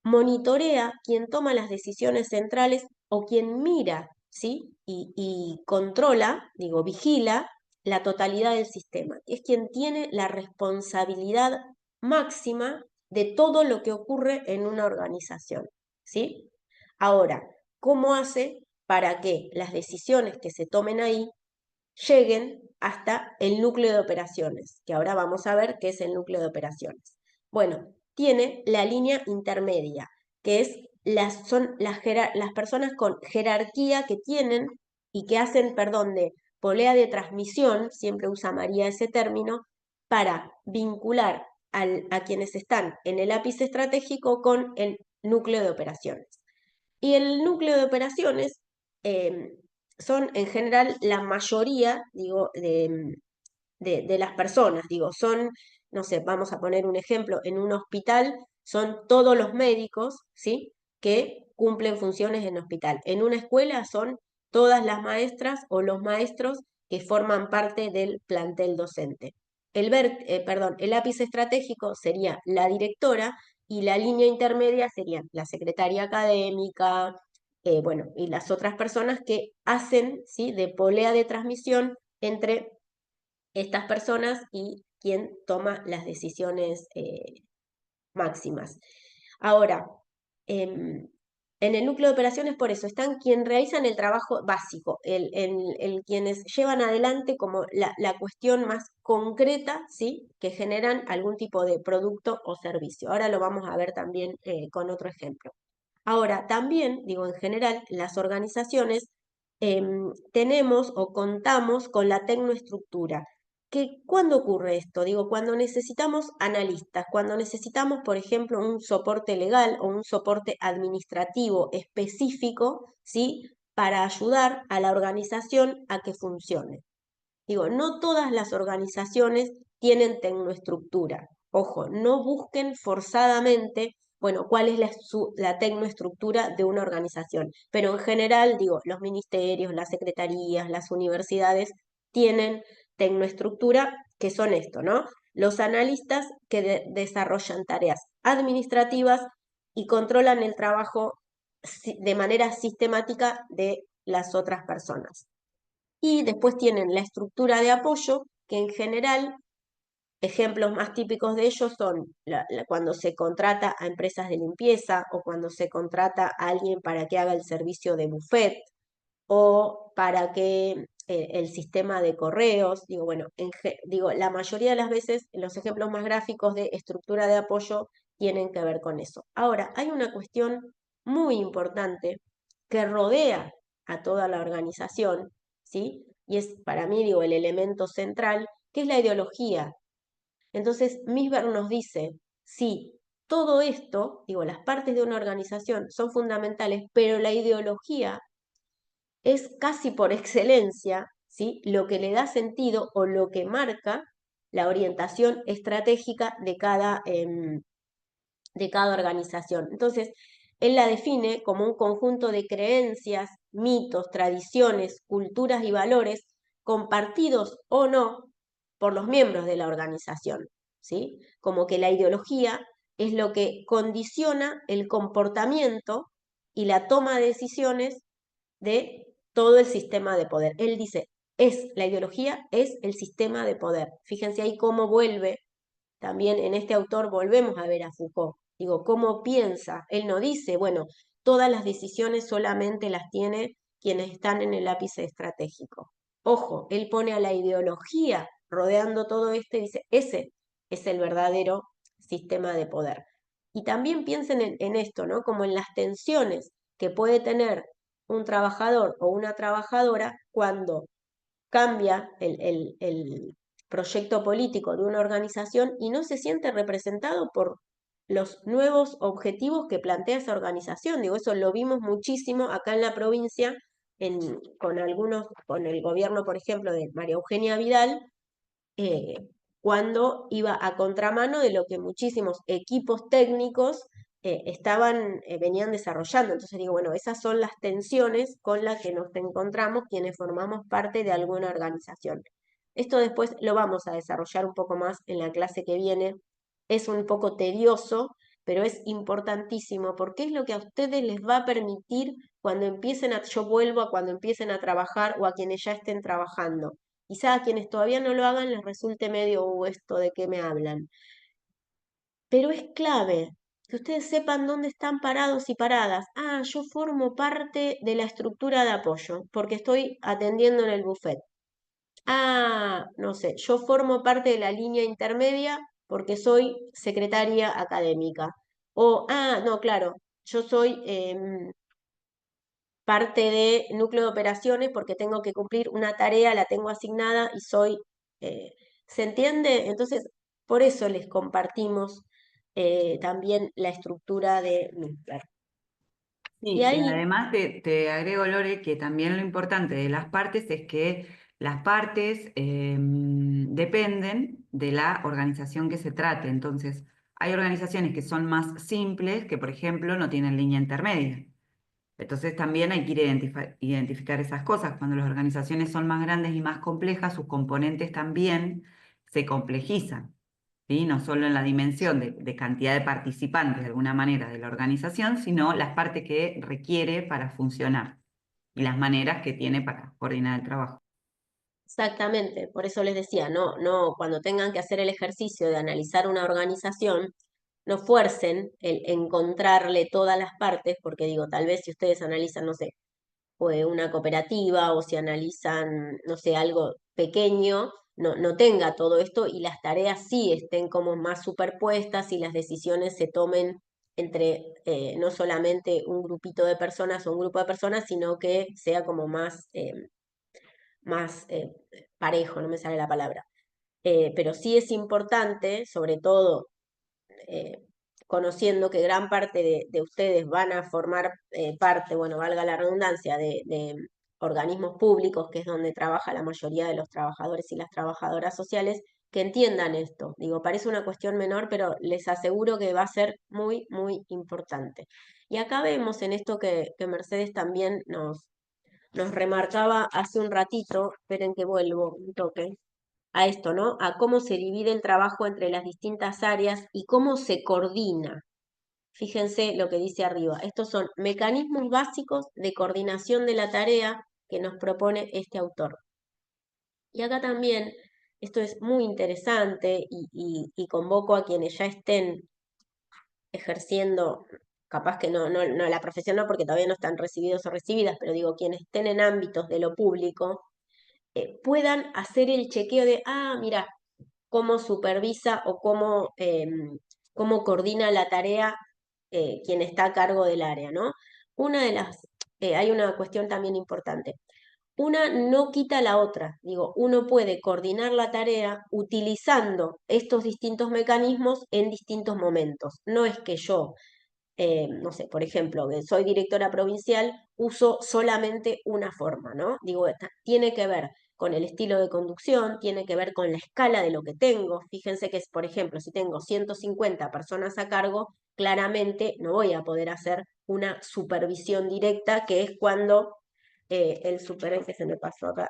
monitorea, quien toma las decisiones centrales o quien mira, ¿sí? Y controla, digo, vigila la totalidad del sistema. Es quien tiene la responsabilidad máxima de todo lo que ocurre en una organización, ¿sí? Ahora, ¿cómo hace para que las decisiones que se tomen ahí lleguen hasta el núcleo de operaciones? Que ahora vamos a ver qué es el núcleo de operaciones. Bueno, tiene la línea intermedia, que son las personas con jerarquía que tienen y que hacen, perdón, de polea de transmisión, siempre usa María ese término, para vincular a quienes están en el ápice estratégico con el núcleo de operaciones. Y el núcleo de operaciones son en general la mayoría, digo, de las personas, digo, son, no sé, vamos a poner un ejemplo, en un hospital son todos los médicos, ¿sí? Que cumplen funciones en hospital. En una escuela son todas las maestras o los maestros que forman parte del plantel docente. El ápice estratégico sería la directora y la línea intermedia serían la secretaria académica, bueno, y las otras personas que hacen, ¿sí? De polea de transmisión entre estas personas y quien toma las decisiones máximas. Ahora, en el núcleo de operaciones, por eso, están quienes realizan el trabajo básico, quienes llevan adelante como la cuestión más concreta, ¿sí? Que generan algún tipo de producto o servicio. Ahora lo vamos a ver también con otro ejemplo. Ahora, también, digo, en general, las organizaciones tenemos o contamos con la tecnoestructura. ¿Cuándo ocurre esto? Digo, cuando necesitamos analistas, cuando necesitamos, por ejemplo, un soporte legal o un soporte administrativo específico, ¿sí? Para ayudar a la organización a que funcione. Digo, no todas las organizaciones tienen tecnoestructura. Ojo, no busquen forzadamente, bueno, cuál es la tecnoestructura de una organización. Pero en general, digo, los ministerios, las secretarías, las universidades tienen tecnoestructura, que son esto, ¿no? Los analistas que desarrollan tareas administrativas y controlan el trabajo de manera sistemática de las otras personas. Y después tienen la estructura de apoyo, que en general, ejemplos más típicos de ellos son cuando se contrata a empresas de limpieza o cuando se contrata a alguien para que haga el servicio de buffet o para que el sistema de correos, digo, bueno, digo, la mayoría de las veces los ejemplos más gráficos de estructura de apoyo tienen que ver con eso. Ahora, hay una cuestión muy importante que rodea a toda la organización, ¿sí? Y es para mí, digo, el elemento central, que es la ideología. Entonces, Misberg nos dice, sí, todo esto, digo, las partes de una organización son fundamentales, pero la ideología es casi por excelencia, ¿sí? Lo que le da sentido o lo que marca la orientación estratégica de cada organización. Entonces, él la define como un conjunto de creencias, mitos, tradiciones, culturas y valores compartidos o no por los miembros de la organización, ¿sí? Como que la ideología es lo que condiciona el comportamiento y la toma de decisiones de todo el sistema de poder. Él dice, la ideología es el sistema de poder. Fíjense ahí cómo vuelve, también en este autor volvemos a ver a Foucault. Digo, cómo piensa. Él no dice, bueno, todas las decisiones solamente las tiene quienes están en el ápice estratégico. Ojo, él pone a la ideología rodeando todo esto y dice, ese es el verdadero sistema de poder. Y también piensen en esto, ¿no? Como en las tensiones que puede tener un trabajador o una trabajadora cuando cambia el proyecto político de una organización y no se siente representado por los nuevos objetivos que plantea esa organización. Digo, eso lo vimos muchísimo acá en la provincia, con el gobierno, por ejemplo, de María Eugenia Vidal, eh, cuando iba a contramano de lo que muchísimos equipos técnicos venían desarrollando. Entonces digo, bueno, esas son las tensiones con las que nos encontramos quienes formamos parte de alguna organización. Esto después lo vamos a desarrollar un poco más en la clase que viene. Es un poco tedioso, pero es importantísimo porque es lo que a ustedes les va a permitir cuando yo vuelvo a cuando empiecen a trabajar o a quienes ya estén trabajando. Quizá a quienes todavía no lo hagan les resulte medio esto de qué me hablan. Pero es clave que ustedes sepan dónde están parados y paradas. Ah, yo formo parte de la estructura de apoyo porque estoy atendiendo en el buffet. Ah, no sé, yo formo parte de la línea intermedia porque soy secretaria académica. O, no, claro, yo soy parte de núcleo de operaciones porque tengo que cumplir una tarea, la tengo asignada y soy, ¿se entiende? Entonces, Por eso les compartimos también la estructura de Nussbaum. Y Sí, y ahí, además te agrego, Lore, que también lo importante de las partes es que las partes dependen de la organización que se trate. Entonces, hay organizaciones que son más simples, que por ejemplo no tienen línea intermedia. Entonces también hay que ir identificar esas cosas. Cuando las organizaciones son más grandes y más complejas, sus componentes también se complejizan, ¿sí? No solo en la dimensión de cantidad de participantes de alguna manera de la organización, sino las partes que requiere para funcionar y las maneras que tiene para coordinar el trabajo. exactamente, por eso les decía, no, cuando tengan que hacer el ejercicio de analizar una organización, no fuercen el encontrarle todas las partes, porque digo, tal vez si ustedes analizan, no sé, una cooperativa o si analizan, no sé, algo pequeño, no tenga todo esto y las tareas sí estén como más superpuestas y las decisiones se tomen entre no solamente un grupito de personas o un grupo de personas, sino que sea como más parejo, no me sale la palabra. Pero sí es importante, sobre todo eh, conociendo que gran parte de ustedes van a formar parte, bueno, valga la redundancia, de organismos públicos, que es donde trabaja la mayoría de los trabajadores y las trabajadoras sociales, que entiendan esto. Digo, parece una cuestión menor, pero les aseguro que va a ser muy, muy importante. Y acá vemos en esto que Mercedes también nos remarcaba hace un ratito, esperen que vuelvo un toque, a esto, ¿no? A cómo se divide el trabajo entre las distintas áreas y cómo se coordina. Fíjense lo que dice arriba. Estos son mecanismos básicos de coordinación de la tarea que nos propone este autor. Y acá también, esto es muy interesante y convoco a quienes ya estén ejerciendo, capaz que no la profesión no, porque todavía no están recibidos o recibidas, pero digo, quienes estén en ámbitos de lo público, puedan hacer el chequeo de, mira, cómo supervisa o cómo coordina la tarea quien está a cargo del área, ¿no? Hay una cuestión también importante. Una no quita la otra. Digo, uno puede coordinar la tarea utilizando estos distintos mecanismos en distintos momentos. No es que yo no sé, por ejemplo, que soy directora provincial, uso solamente una forma, ¿no? Digo, tiene que ver con el estilo de conducción, tiene que ver con la escala de lo que tengo. Fíjense que, por ejemplo, si tengo 150 personas a cargo, claramente no voy a poder hacer una supervisión directa, que es cuando que se me pasó acá,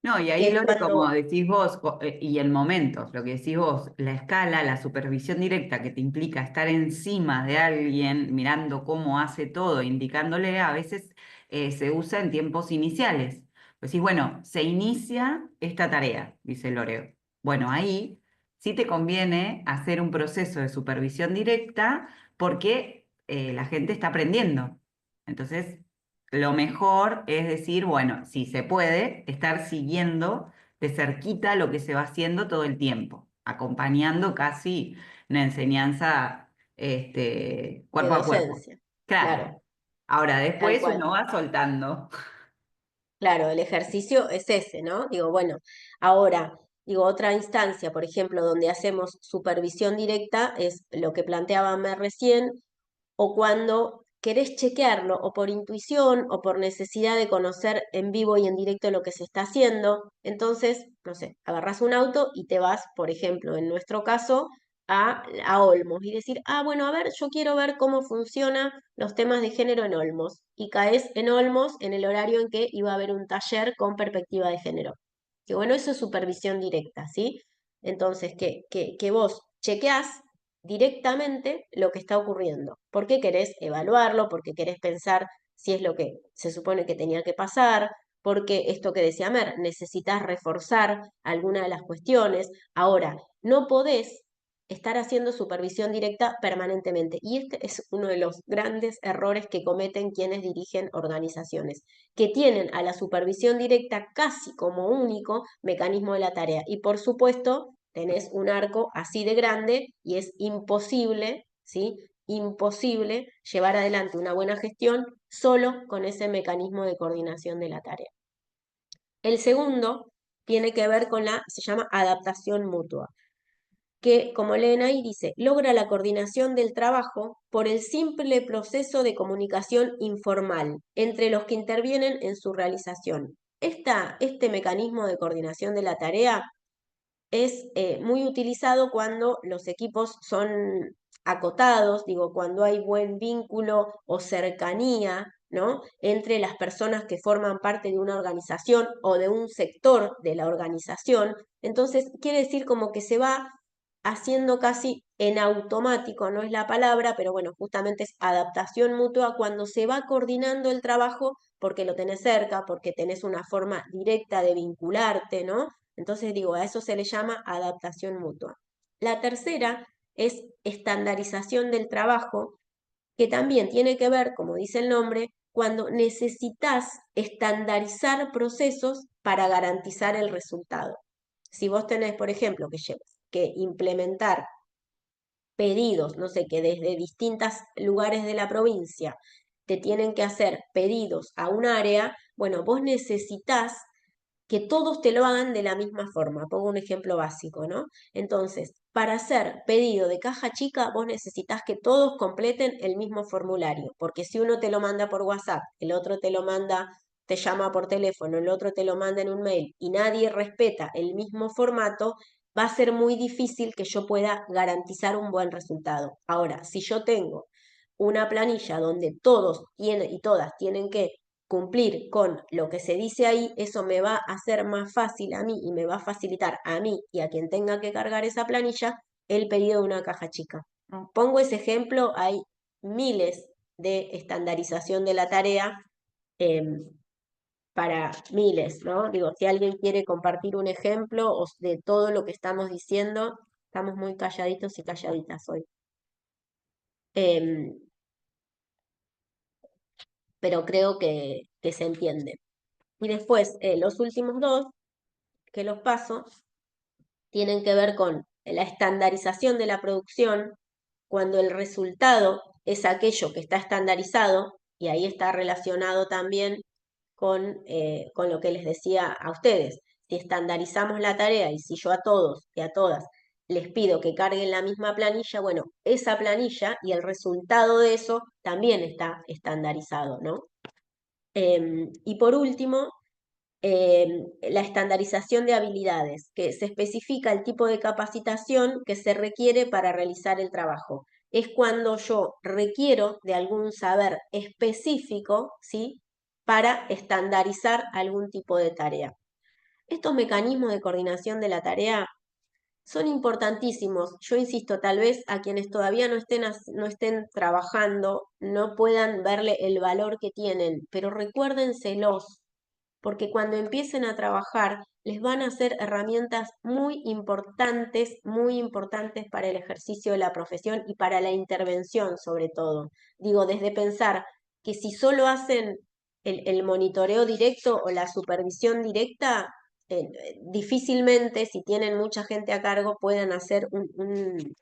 No, y que ahí, es Lore, como cuando, decís vos, y en momentos, lo que decís vos, la escala, la supervisión directa que te implica estar encima de alguien, mirando cómo hace todo, indicándole, a veces se usa en tiempos iniciales. Pues sí, bueno, se inicia esta tarea, dice Lore. Bueno, ahí sí te conviene hacer un proceso de supervisión directa porque la gente está aprendiendo. Entonces, lo mejor es decir, bueno, si se puede, estar siguiendo de cerquita lo que se va haciendo todo el tiempo, acompañando casi una enseñanza de cuerpo a cuerpo. docencia, Claro. claro, Ahora, tal después cual. uno va soltando. Claro, el ejercicio es ese, ¿no? Digo, bueno, ahora, digo, otra instancia, por ejemplo, donde hacemos supervisión directa es lo que planteábamos recién, o cuando querés chequearlo, o por intuición, o por necesidad de conocer en vivo y en directo lo que se está haciendo. Entonces, no sé, agarrás un auto y te vas, por ejemplo, en nuestro caso, a Olmos y decir, bueno, a ver, yo quiero ver cómo funcionan los temas de género en Olmos. Y caes en Olmos en el horario en que iba a haber un taller con perspectiva de género. Que bueno, eso es supervisión directa, ¿sí? Entonces, que vos chequeás directamente lo que está ocurriendo. Porque querés evaluarlo, porque querés pensar si es lo que se supone que tenía que pasar, porque esto que decía Mer, necesitas reforzar alguna de las cuestiones. Ahora, no podés estar haciendo supervisión directa permanentemente. Y este es uno de los grandes errores que cometen quienes dirigen organizaciones, que tienen a la supervisión directa casi como único mecanismo de la tarea. Y por supuesto, tenés un arco así de grande y es imposible, ¿sí? Imposible llevar adelante una buena gestión solo con ese mecanismo de coordinación de la tarea. El segundo tiene que ver con se llama adaptación mutua. que, como leen ahí, dice, logra la coordinación del trabajo por el simple proceso de comunicación informal entre los que intervienen en su realización. Este mecanismo de coordinación de la tarea es muy utilizado cuando los equipos son acotados, digo, cuando hay buen vínculo o cercanía, ¿no? Entre las personas que forman parte de una organización o de un sector de la organización. Entonces, quiere decir como que se va haciendo casi en automático, no es la palabra, pero bueno, justamente es adaptación mutua cuando se va coordinando el trabajo porque lo tenés cerca, porque tenés una forma directa de vincularte, ¿no? Entonces digo, a eso se le llama adaptación mutua. La tercera es estandarización del trabajo, que también tiene que ver, como dice el nombre, cuando necesitas estandarizar procesos para garantizar el resultado. Si vos tenés, por ejemplo, que implementar pedidos, no sé, que desde distintos lugares de la provincia te tienen que hacer pedidos a un área, bueno, vos necesitas que todos te lo hagan de la misma forma. Pongo un ejemplo básico, ¿no? Entonces, para hacer pedido de caja chica, vos necesitas que todos completen el mismo formulario, porque si uno te lo manda por WhatsApp, el otro te lo manda, te llama por teléfono, el otro te lo manda en un mail y nadie respeta el mismo formato, va a ser muy difícil que yo pueda garantizar un buen resultado. Ahora, si yo tengo una planilla donde todos tienen y todas tienen que cumplir con lo que se dice ahí, eso me va a hacer más fácil a mí y me va a facilitar a mí y a quien tenga que cargar esa planilla el pedido de una caja chica. Pongo ese ejemplo, hay miles de estandarización de la tarea para miles, ¿no? Digo, si alguien quiere compartir un ejemplo de todo lo que estamos diciendo, estamos muy calladitos y calladitas hoy. Em, pero creo que se entiende. Y después, los últimos dos, que los paso, tienen que ver con la estandarización de la producción, cuando el resultado es aquello que está estandarizado, y ahí está relacionado también con lo que les decía a ustedes. Si estandarizamos la tarea y si yo a todos y a todas les pido que carguen la misma planilla, bueno, esa planilla y el resultado de eso también está estandarizado, ¿no? Y por último, la estandarización de habilidades, que se especifica el tipo de capacitación que se requiere para realizar el trabajo. Es cuando yo requiero de algún saber específico, ¿sí? Para estandarizar algún tipo de tarea. Estos mecanismos de coordinación de la tarea son importantísimos. Yo insisto, tal vez a quienes todavía no estén trabajando no puedan verle el valor que tienen, pero recuérdenselos, porque cuando empiecen a trabajar les van a ser herramientas muy importantes para el ejercicio de la profesión y para la intervención sobre todo. Digo, desde pensar que si solo hacen el monitoreo directo o la supervisión directa, difícilmente, si tienen mucha gente a cargo, puedan hacer un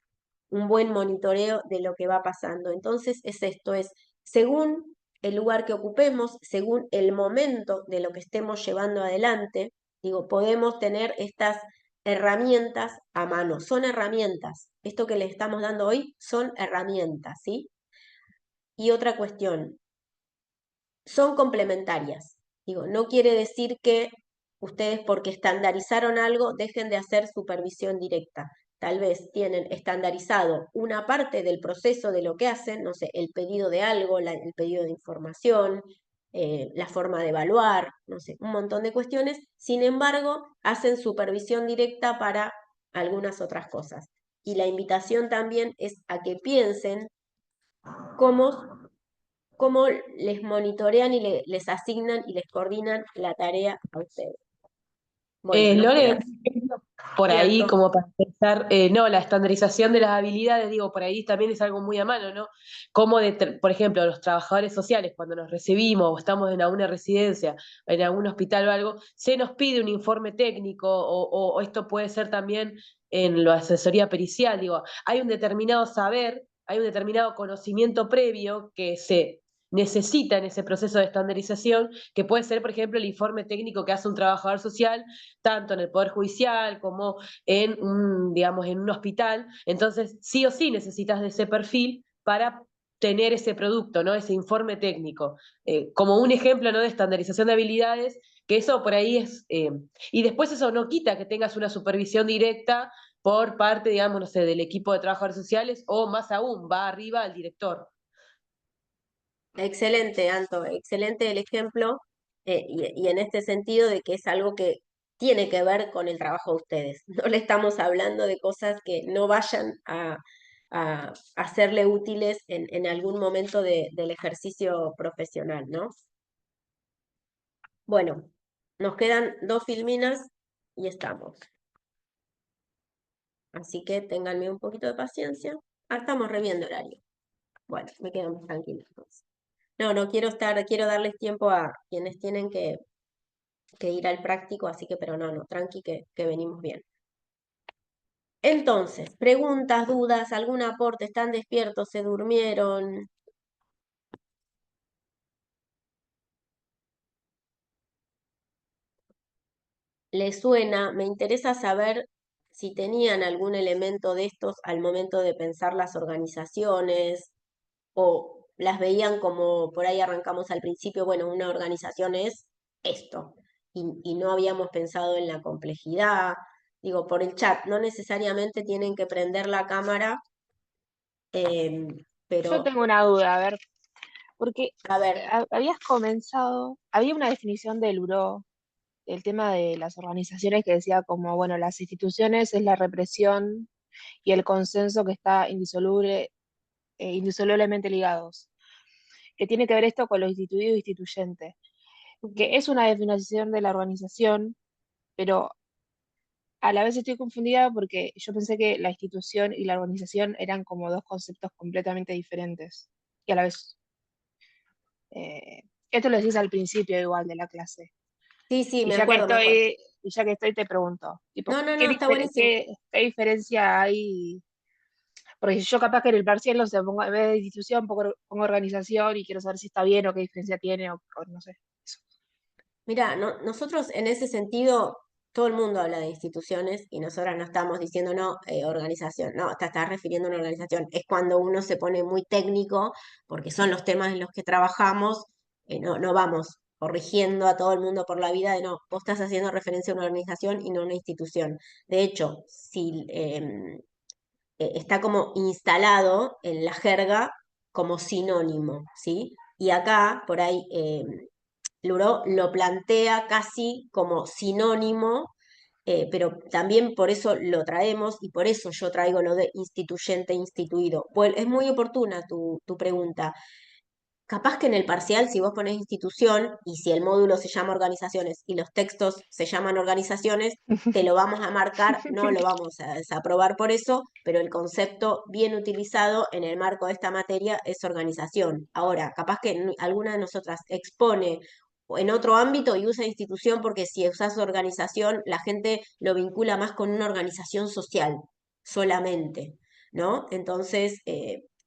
buen monitoreo de lo que va pasando. Entonces es esto, es según el lugar que ocupemos, según el momento de lo que estemos llevando adelante, digo, podemos tener estas herramientas a mano. Son herramientas. Esto que les estamos dando hoy son herramientas, ¿sí? Y otra cuestión, son complementarias. Digo, no quiere decir que ustedes porque estandarizaron algo dejen de hacer supervisión directa. Tal vez tienen estandarizado una parte del proceso de lo que hacen, no sé, el pedido de algo, el pedido de información, la forma de evaluar, no sé, un montón de cuestiones. Sin embargo, hacen supervisión directa para algunas otras cosas. Y la invitación también es a que piensen cómo les monitorean y les asignan y les coordinan la tarea a ustedes. Bueno, nos Lore, queda. un ejemplo por Sí, ahí, Anto. como para pensar, no, la estandarización de las habilidades, digo, por ahí también es algo muy a mano, ¿no? Como, por ejemplo, los trabajadores sociales, cuando nos recibimos o estamos en alguna residencia, en algún hospital o algo, se nos pide un informe técnico o esto puede ser también en la asesoría pericial, digo, hay un determinado saber, hay un determinado conocimiento previo que se necesita en ese proceso de estandarización, que puede ser, por ejemplo, el informe técnico que hace un trabajador social, tanto en el Poder Judicial como en digamos, en un hospital. Entonces, sí o sí necesitas de ese perfil para tener ese producto, ¿no? Ese informe técnico. Como un ejemplo, ¿no?, de estandarización de habilidades, que eso por ahí es... y después eso no quita que tengas una supervisión directa por parte, digamos, no sé, del equipo de trabajadores sociales, o más aún, va arriba al director. Excelente, Anto, excelente el ejemplo, y en este sentido de que es algo que tiene que ver con el trabajo de ustedes. No le estamos hablando de cosas que no vayan a serle útiles en algún momento del ejercicio profesional, ¿no? Bueno, nos quedan 2 filminas y estamos. Así que ténganme un poquito de paciencia. Ah, estamos reviendo horario. Bueno, me quedo más tranquila entonces. No quiero darles tiempo a quienes tienen que ir al práctico, así que, pero no, tranqui, que venimos bien. Entonces, preguntas, dudas, algún aporte, ¿están despiertos, se durmieron? ¿Les suena? Me interesa saber si tenían algún elemento de estos al momento de pensar las organizaciones, o las veían como, por ahí arrancamos al principio, bueno, una organización es esto, y no habíamos pensado en la complejidad. Digo, por el chat, no necesariamente tienen que prender la cámara, Yo pero, tengo una duda, a ver, porque a ver, habías comenzado, había una definición del URO, el tema de las organizaciones que decía como, bueno, las instituciones es la represión y el consenso que está indisolublemente ligados. Que tiene que ver esto con lo instituido e instituyente, que es una definición de la organización, pero a la vez estoy confundida porque yo pensé que la institución y la organización eran como dos conceptos completamente diferentes. Y a la vez, esto lo decís al principio igual de la clase. sí, sí, Y me acuerdo, me acuerdo. ya que estoy, te pregunto, tipo, No, no, no, está buenísimo. qué diferencia hay? Porque yo capaz que en el parcial, no sé, pongo, en vez de institución, pongo organización y quiero saber si está bien o qué diferencia tiene o no sé. Eso. Mira, nosotros en ese sentido, todo el mundo habla de instituciones y nosotras no estamos diciendo, no, organización, no, te estás refiriendo a una organización. Es cuando uno se pone muy técnico, porque son los temas en los que trabajamos, no vamos corrigiendo a todo el mundo por la vida de no, vos estás haciendo referencia a una organización y no a una institución. De hecho, si está como instalado en la jerga como sinónimo, ¿sí? Y acá, por ahí, Luró lo plantea casi como sinónimo, pero también por eso lo traemos y por eso yo traigo lo de instituyente, instituido. Pues es muy oportuna tu pregunta. Capaz que en el parcial, si vos ponés institución y si el módulo se llama organizaciones y los textos se llaman organizaciones, te lo vamos a marcar, no lo vamos a desaprobar por eso, pero el concepto bien utilizado en el marco de esta materia es organización. Ahora, capaz que alguna de nosotras expone en otro ámbito y usa institución porque si usas organización, la gente lo vincula más con una organización social solamente, ¿no? Entonces,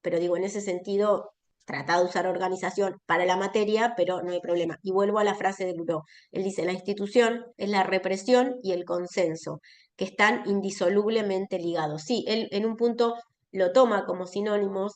pero digo, en ese sentido trata de usar organización para la materia, pero no hay problema. Y vuelvo a la frase de Luló. Él dice, la institución es la represión y el consenso, que están indisolublemente ligados. Sí, él en un punto lo toma como sinónimos,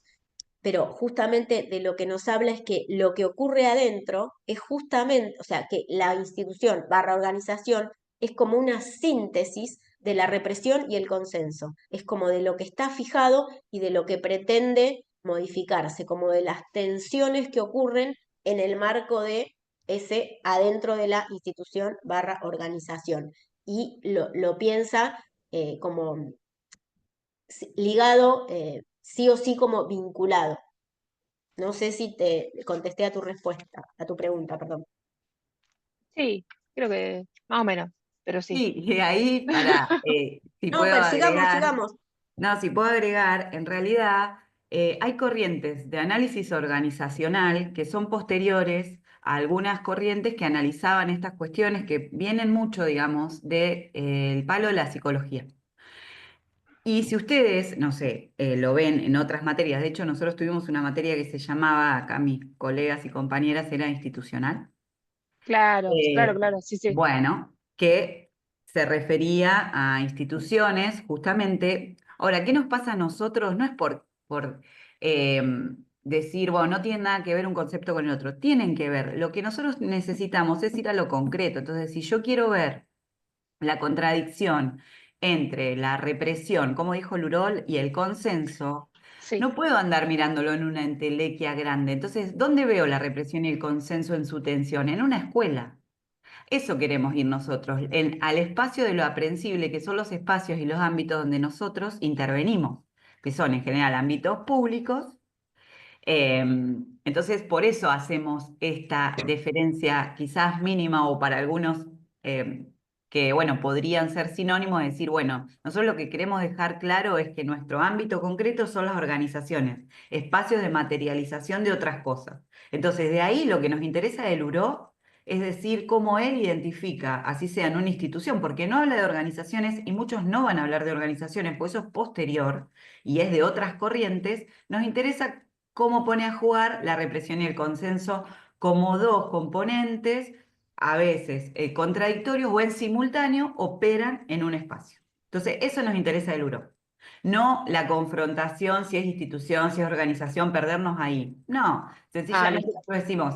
pero justamente de lo que nos habla es que lo que ocurre adentro es justamente, o sea, que la institución barra organización es como una síntesis de la represión y el consenso. Es como de lo que está fijado y de lo que pretende modificarse, como de las tensiones que ocurren en el marco de ese adentro de la institución barra organización. Y lo piensa como ligado, sí o sí como vinculado. No sé si te contesté a tu respuesta, a tu pregunta, perdón. Sí, creo que más o menos, pero sí. Sí, y ahí para, si No, puedo pero sigamos, agregar, sigamos. no, si puedo agregar, en realidad hay corrientes de análisis organizacional que son posteriores a algunas corrientes que analizaban estas cuestiones que vienen mucho, digamos, del palo de la psicología. Y si ustedes, no sé, lo ven en otras materias, de hecho nosotros tuvimos una materia que se llamaba, acá mis colegas y compañeras, era institucional. Claro, claro, Eh, claro, sí, sí. bueno, que se refería a instituciones, justamente. Ahora, ¿qué nos pasa a nosotros? No es por eh, decir, bueno, no tiene nada que ver un concepto con el otro, tienen que ver. Lo que nosotros necesitamos es ir a lo concreto. Entonces, si yo quiero ver la contradicción entre la represión, como dijo Lurol, y el consenso, Sí, no puedo andar mirándolo en una entelequia grande. Entonces, ¿dónde veo la represión y el consenso en su tensión? En una escuela. Eso queremos ir nosotros, al espacio de lo aprensible, que son los espacios y los ámbitos donde nosotros intervenimos, que son en general ámbitos públicos. Entonces, por eso hacemos esta deferencia quizás mínima o para algunos que, bueno, podrían ser sinónimos de decir, bueno, nosotros lo que queremos dejar claro es que nuestro ámbito concreto son las organizaciones, espacios de materialización de otras cosas. Entonces, de ahí lo que nos interesa del URO es decir, cómo él identifica, así sea en una institución, porque no habla de organizaciones y muchos no van a hablar de organizaciones, porque eso es posterior y es de otras corrientes. Nos interesa cómo pone a jugar la represión y el consenso como dos componentes, a veces contradictorios o en simultáneo, operan en un espacio. Entonces, eso nos interesa del URO. No la confrontación, si es institución, si es organización, perdernos ahí. No, ah, sencillamente listo. nosotros decimos,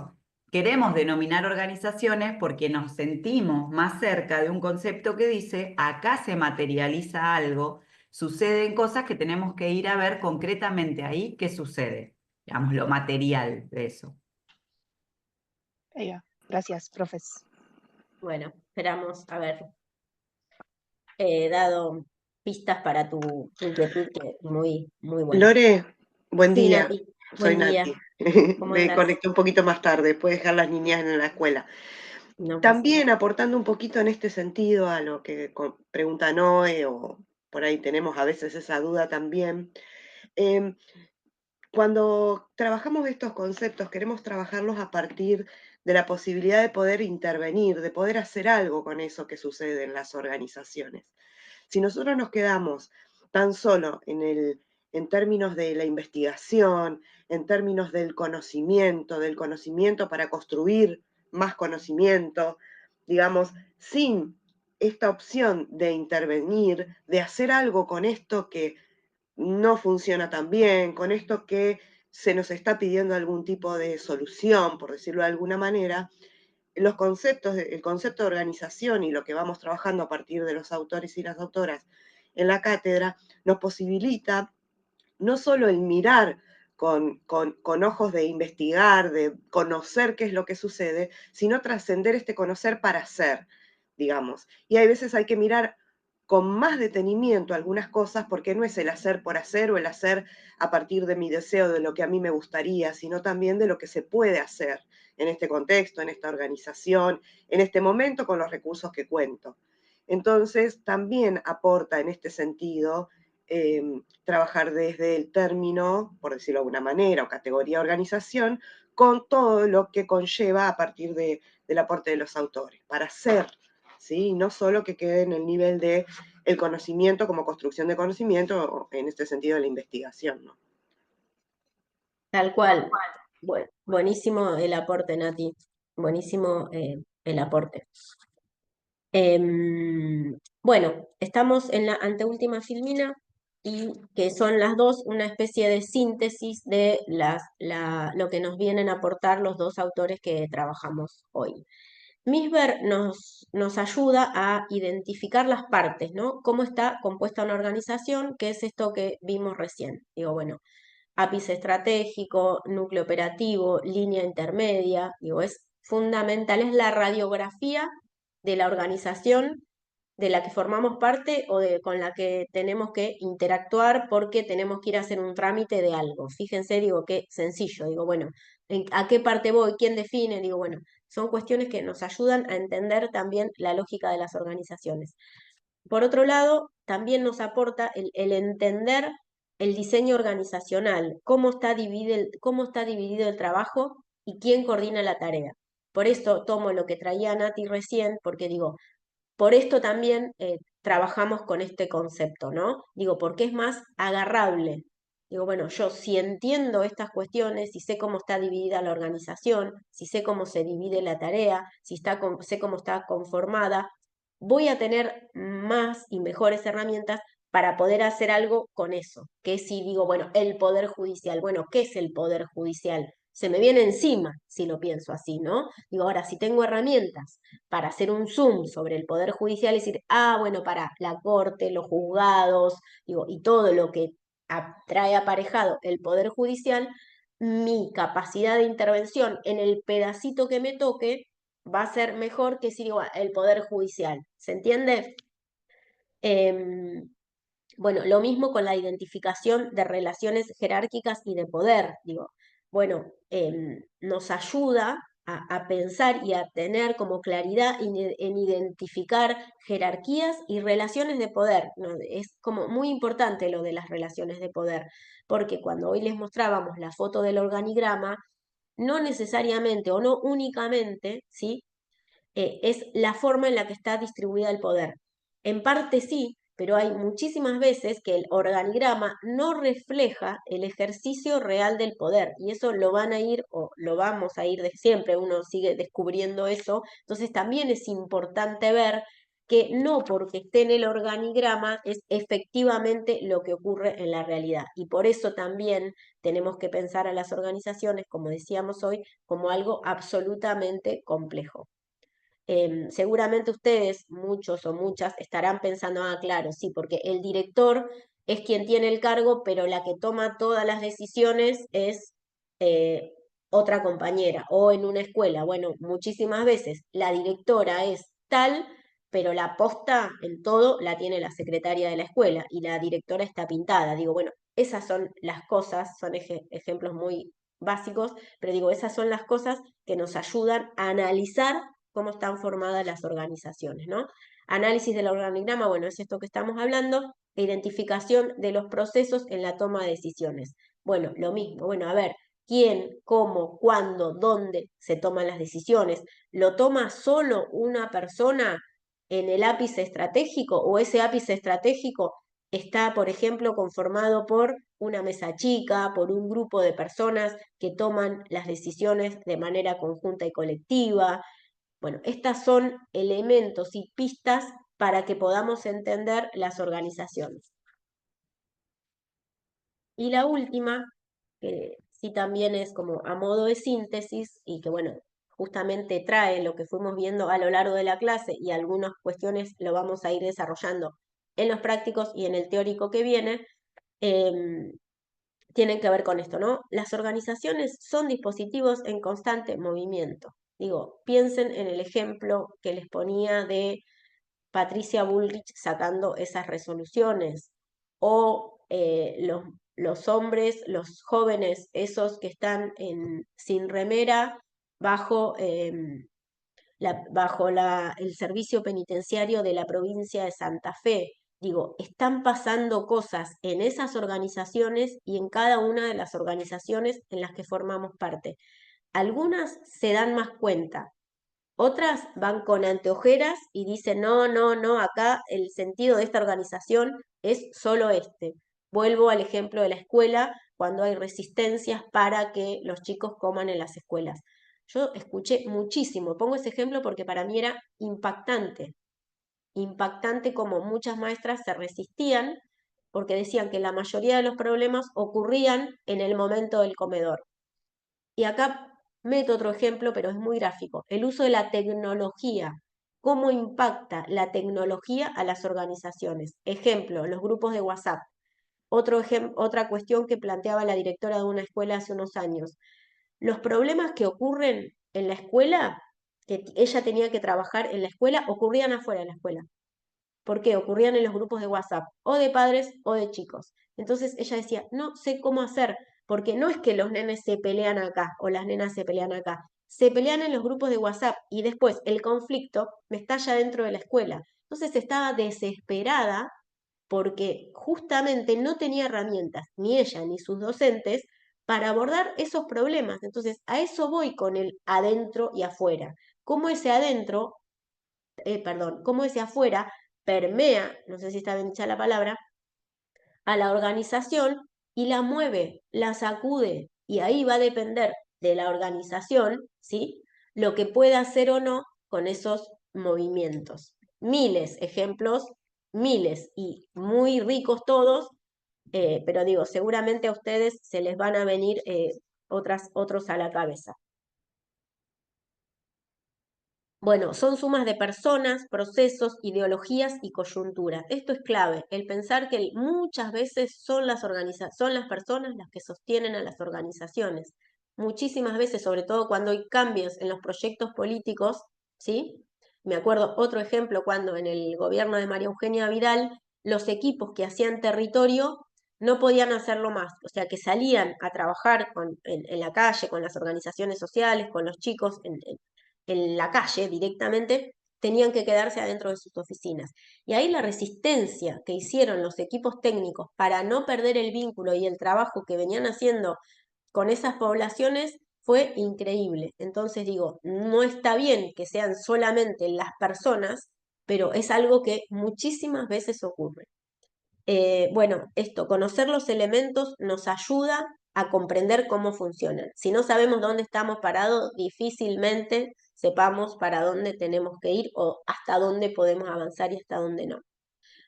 queremos denominar organizaciones porque nos sentimos más cerca de un concepto que dice, acá se materializa algo, suceden cosas que tenemos que ir a ver concretamente ahí qué sucede, digamos, lo material de eso. Ahí va. Gracias, profes. Bueno, esperamos haber dado pistas para tu inquietud, que es muy, muy buena. Lore, buen Sí, día. Nati, Soy buen día. Nati. ¿Cómo Me andás? conecté un poquito más tarde, puedes dejar las niñas en la escuela. No pasa También nada. aportando un poquito en este sentido a lo que pregunta Noé, o por ahí tenemos a veces esa duda también. em, Cuando trabajamos estos conceptos, queremos trabajarlos a partir de la posibilidad de poder intervenir, de poder hacer algo con eso que sucede en las organizaciones. Si nosotros nos quedamos tan solo en términos de la investigación, en términos del conocimiento para construir más conocimiento, digamos, sin esta opción de intervenir, de hacer algo con esto que no funciona tan bien, con esto que se nos está pidiendo algún tipo de solución, por decirlo de alguna manera, los conceptos, el concepto de organización y lo que vamos trabajando a partir de los autores y las autoras en la cátedra, nos posibilita no solo el mirar con ojos de investigar, de conocer qué es lo que sucede, sino trascender este conocer para hacer, digamos. Y hay veces hay que mirar con más detenimiento algunas cosas porque no es el hacer por hacer o el hacer a partir de mi deseo, de lo que a mí me gustaría, sino también de lo que se puede hacer en este contexto, en esta organización, en este momento con los recursos que cuento. Entonces, también aporta en este sentido trabajar desde el término, por decirlo de alguna manera, o categoría organización, con todo lo que conlleva a partir del aporte de los autores, para hacer, ¿sí? No solo que quede en el nivel de el conocimiento como construcción de conocimiento, en este sentido de la investigación, ¿no? Tal cual. Bueno, buenísimo el aporte, Nati. Buenísimo el aporte. Bueno, estamos en la anteúltima filmina y que son las dos una especie de síntesis de lo que nos vienen a aportar los dos autores que trabajamos hoy. Misber nos ayuda a identificar las partes, ¿no? Cómo está compuesta una organización, que es esto que vimos recién. Digo, bueno, ápice estratégico, núcleo operativo, línea intermedia, digo, es fundamental, es la radiografía de la organización de la que formamos parte o con la que tenemos que interactuar porque tenemos que ir a hacer un trámite de algo. Fíjense, digo, qué sencillo, digo, bueno, ¿a qué parte voy? ¿Quién define? Digo, bueno, son cuestiones que nos ayudan a entender también la lógica de las organizaciones. Por otro lado, también nos aporta el entender el diseño organizacional, cómo está dividido el trabajo y quién coordina la tarea. Por esto tomo lo que traía Nati recién, porque digo, por esto también trabajamos con este concepto, ¿no? Digo, porque es más agarrable. Digo, bueno, yo si entiendo estas cuestiones, si sé cómo está dividida la organización, si sé cómo se divide la tarea, si sé cómo está conformada, voy a tener más y mejores herramientas para poder hacer algo con eso. Que si digo, bueno, el Poder Judicial, bueno, ¿qué es el Poder Judicial? Se me viene encima si lo pienso así, ¿no? Digo, ahora, si tengo herramientas para hacer un zoom sobre el Poder Judicial y decir, bueno, para la Corte, los juzgados, digo, y todo lo que trae aparejado el Poder Judicial, mi capacidad de intervención en el pedacito que me toque va a ser mejor que si digo el Poder Judicial. ¿Se entiende? Bueno, lo mismo con la identificación de relaciones jerárquicas y de poder. Digo, bueno, nos ayuda a pensar y a tener como claridad en identificar jerarquías y relaciones de poder, ¿no? Es como muy importante lo de las relaciones de poder, porque cuando hoy les mostrábamos la foto del organigrama, no necesariamente o no únicamente, ¿sí? Es la forma en la que está distribuida el poder. En parte sí, pero hay muchísimas veces que el organigrama no refleja el ejercicio real del poder, y eso lo van a ir, o lo vamos a ir de siempre, uno sigue descubriendo eso, entonces también es importante ver que no porque esté en el organigrama es efectivamente lo que ocurre en la realidad, y por eso también tenemos que pensar a las organizaciones, como decíamos hoy, como algo absolutamente complejo. Seguramente ustedes, muchos o muchas, estarán pensando, claro, sí, porque el director es quien tiene el cargo, pero la que toma todas las decisiones es eh, otra compañera, o en una escuela. Bueno, muchísimas veces la directora es tal, pero la posta en todo la tiene la secretaria de la escuela y la directora está pintada. Digo, bueno, esas son las cosas, son ejemplos muy básicos, pero digo, esas son las cosas que nos ayudan a analizar cómo están formadas las organizaciones, ¿no? Análisis del organigrama, bueno, es esto que estamos hablando, e identificación de los procesos en la toma de decisiones. Bueno, lo mismo, bueno, a ver, quién, cómo, cuándo, dónde se toman las decisiones. ¿Lo toma solo una persona en el ápice estratégico o ese ápice estratégico está, por ejemplo, conformado por una mesa chica, por un grupo de personas que toman las decisiones de manera conjunta y colectiva? Bueno, estas son elementos y pistas para que podamos entender las organizaciones. Y la última, que sí también es como a modo de síntesis y que bueno, justamente trae lo que fuimos viendo a lo largo de la clase y algunas cuestiones lo vamos a ir desarrollando en los prácticos y en el teórico que viene, tienen que ver con esto, ¿no? Las organizaciones son dispositivos en constante movimiento. Digo, piensen en el ejemplo que les ponía de Patricia Bullrich sacando esas resoluciones, o los hombres, los jóvenes, esos que están sin remera bajo, el servicio penitenciario de la provincia de Santa Fe. Digo, están pasando cosas en esas organizaciones y en cada una de las organizaciones en las que formamos parte. Algunas se dan más cuenta, otras van con anteojeras y dicen, no, no, no, acá el sentido de esta organización es solo este. Vuelvo al ejemplo de la escuela, cuando hay resistencias para que los chicos coman en las escuelas. Yo escuché muchísimo, pongo ese ejemplo porque para mí era impactante como muchas maestras se resistían porque decían que la mayoría de los problemas ocurrían en el momento del comedor. Y acá meto otro ejemplo, pero es muy gráfico. El uso de la tecnología. ¿Cómo impacta la tecnología a las organizaciones? Ejemplo, los grupos de WhatsApp. Otra cuestión que planteaba la directora de una escuela hace unos años. Los problemas que ocurren en la escuela, que ella tenía que trabajar en la escuela, ocurrían afuera de la escuela. ¿Por qué? Ocurrían en los grupos de WhatsApp, o de padres o de chicos. Entonces ella decía, no sé cómo hacer, porque no es que los nenes se pelean acá o las nenas se pelean acá, se pelean en los grupos de WhatsApp y después el conflicto me estalla dentro de la escuela. Entonces estaba desesperada porque justamente no tenía herramientas, ni ella ni sus docentes, para abordar esos problemas. Entonces a eso voy con el adentro y afuera. ¿Cómo ese adentro cómo ese afuera permea, no sé si está bien dicha la palabra, a la organización y la mueve, la sacude, y ahí va a depender de la organización, ¿sí? Lo que pueda hacer o no con esos movimientos. Miles ejemplos, miles y muy ricos todos, pero digo, seguramente a ustedes se les van a venir otros a la cabeza. Bueno, son sumas de personas, procesos, ideologías y coyunturas. Esto es clave, el pensar que muchas veces son las personas las que sostienen a las organizaciones. Muchísimas veces, sobre todo cuando hay cambios en los proyectos políticos, ¿sí? Me acuerdo otro ejemplo cuando en el gobierno de María Eugenia Vidal, los equipos que hacían territorio no podían hacerlo más, o sea, que salían a trabajar en la calle, con las organizaciones sociales, con los chicos en la calle directamente, tenían que quedarse adentro de sus oficinas. Y ahí la resistencia que hicieron los equipos técnicos para no perder el vínculo y el trabajo que venían haciendo con esas poblaciones fue increíble. Entonces digo, no está bien que sean solamente las personas, pero es algo que muchísimas veces ocurre. Bueno, conocer los elementos nos ayuda a comprender cómo funcionan. Si no sabemos dónde estamos parados, difícilmente sepamos para dónde tenemos que ir o hasta dónde podemos avanzar y hasta dónde no.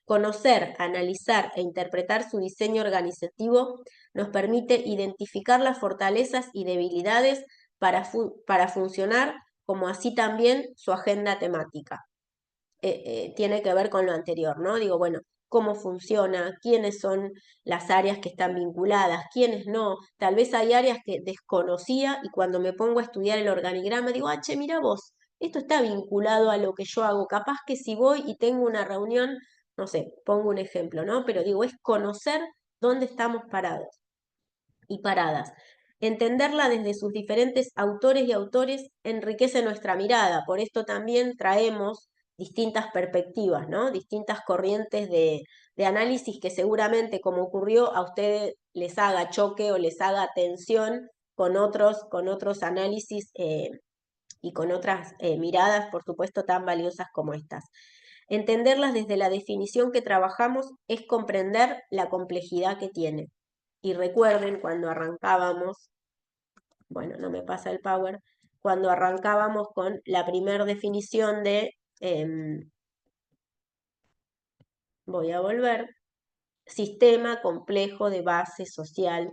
Conocer, analizar e interpretar su diseño organizativo nos permite identificar las fortalezas y debilidades para funcionar, como así también su agenda temática. Tiene que ver con lo anterior, ¿no? Digo, bueno, cómo funciona, quiénes son las áreas que están vinculadas, quiénes no. Tal vez hay áreas que desconocía y cuando me pongo a estudiar el organigrama digo, che, mira vos, esto está vinculado a lo que yo hago. Capaz que si voy y tengo una reunión, no sé, pongo un ejemplo, ¿no? Pero digo, es conocer dónde estamos parados y paradas. Entenderla desde sus diferentes autores y autores enriquece nuestra mirada. Por esto también traemos distintas perspectivas, ¿no? Distintas corrientes de análisis que seguramente, como ocurrió, a ustedes les haga choque o les haga tensión con otros análisis y con otras miradas, por supuesto, tan valiosas como estas. Entenderlas desde la definición que trabajamos es comprender la complejidad que tiene. Y recuerden, cuando arrancábamos, bueno, no me pasa el power, cuando arrancábamos con la primera definición de, voy a volver, sistema complejo de base social,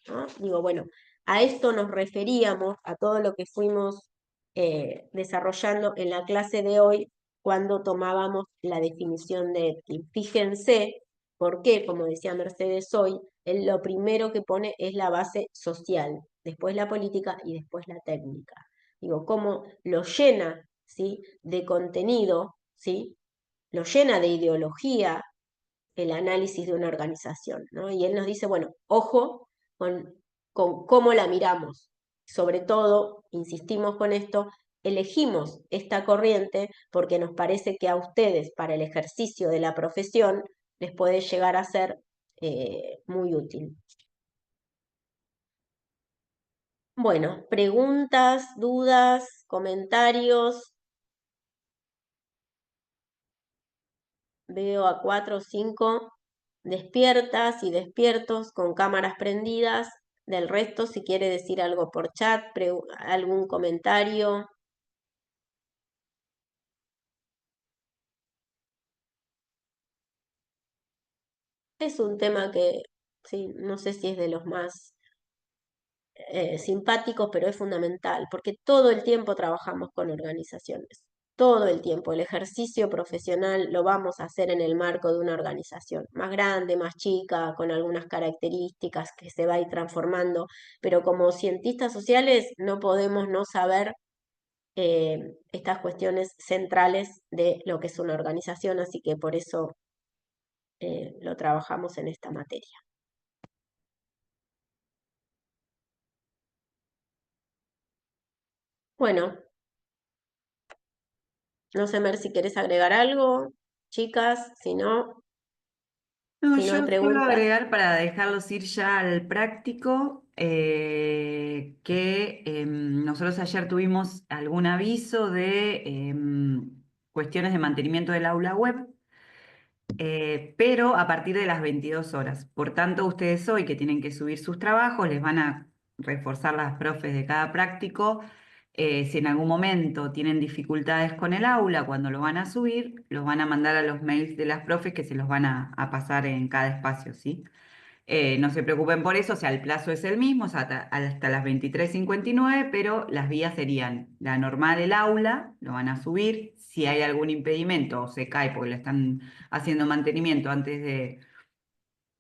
¿no? Digo, bueno, a esto nos referíamos, a todo lo que fuimos desarrollando en la clase de hoy, cuando tomábamos la definición de Etkin. Fíjense, porque, como decía Mercedes hoy, él lo primero que pone es la base social, después la política y después la técnica. Digo, cómo lo llena, ¿sí?, de contenido, ¿sí?, lo llena de ideología, el análisis de una organización, ¿no? Y él nos dice, bueno, ojo con cómo la miramos. Sobre todo, insistimos con esto, elegimos esta corriente porque nos parece que a ustedes, para el ejercicio de la profesión, les puede llegar a ser muy útil. Bueno, preguntas, dudas, comentarios. Veo a 4 o 5 despiertas y despiertos con cámaras prendidas. Del resto, si quiere decir algo por chat, algún comentario. Es un tema que, sí, no sé si es de los más simpáticos, pero es fundamental, porque todo el tiempo trabajamos con organizaciones. Todo el tiempo. El ejercicio profesional lo vamos a hacer en el marco de una organización, más grande, más chica, con algunas características que se va a ir transformando, pero como cientistas sociales no podemos no saber estas cuestiones centrales de lo que es una organización, así que por eso lo trabajamos en esta materia. Bueno, no sé, Mer, si querés agregar algo, chicas, si no, No, si no hay yo suelo preguntas. agregar para dejarlos ir ya al práctico, que nosotros ayer tuvimos algún aviso de cuestiones de mantenimiento del aula web, pero a partir de las 22 horas. Por tanto, ustedes hoy que tienen que subir sus trabajos, les van a reforzar las profes de cada práctico. Si en algún momento tienen dificultades con el aula, cuando lo van a subir, los van a mandar a los mails de las profes que se los van a pasar en cada espacio, ¿sí? No se preocupen por eso, o sea, el plazo es el mismo, o sea, hasta las 23:59, pero las vías serían la normal del aula, lo van a subir. Si hay algún impedimento o se cae porque le están haciendo mantenimiento antes de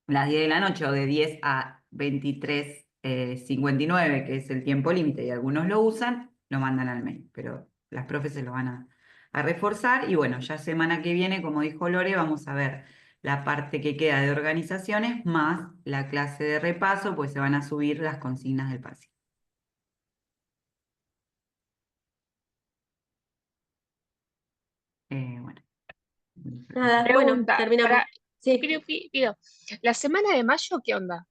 las 10 de la noche o de 10 a 23:59, que es el tiempo límite y algunos lo usan, lo mandan al mail, pero las profes se lo van a reforzar. Y bueno, ya semana que viene, como dijo Lore, vamos a ver la parte que queda de organizaciones más la clase de repaso, pues se van a subir las consignas del PASI. Bueno. Nada, bueno, Pregunta, terminamos. para, Sí. pido, la semana de mayo, ¿qué onda?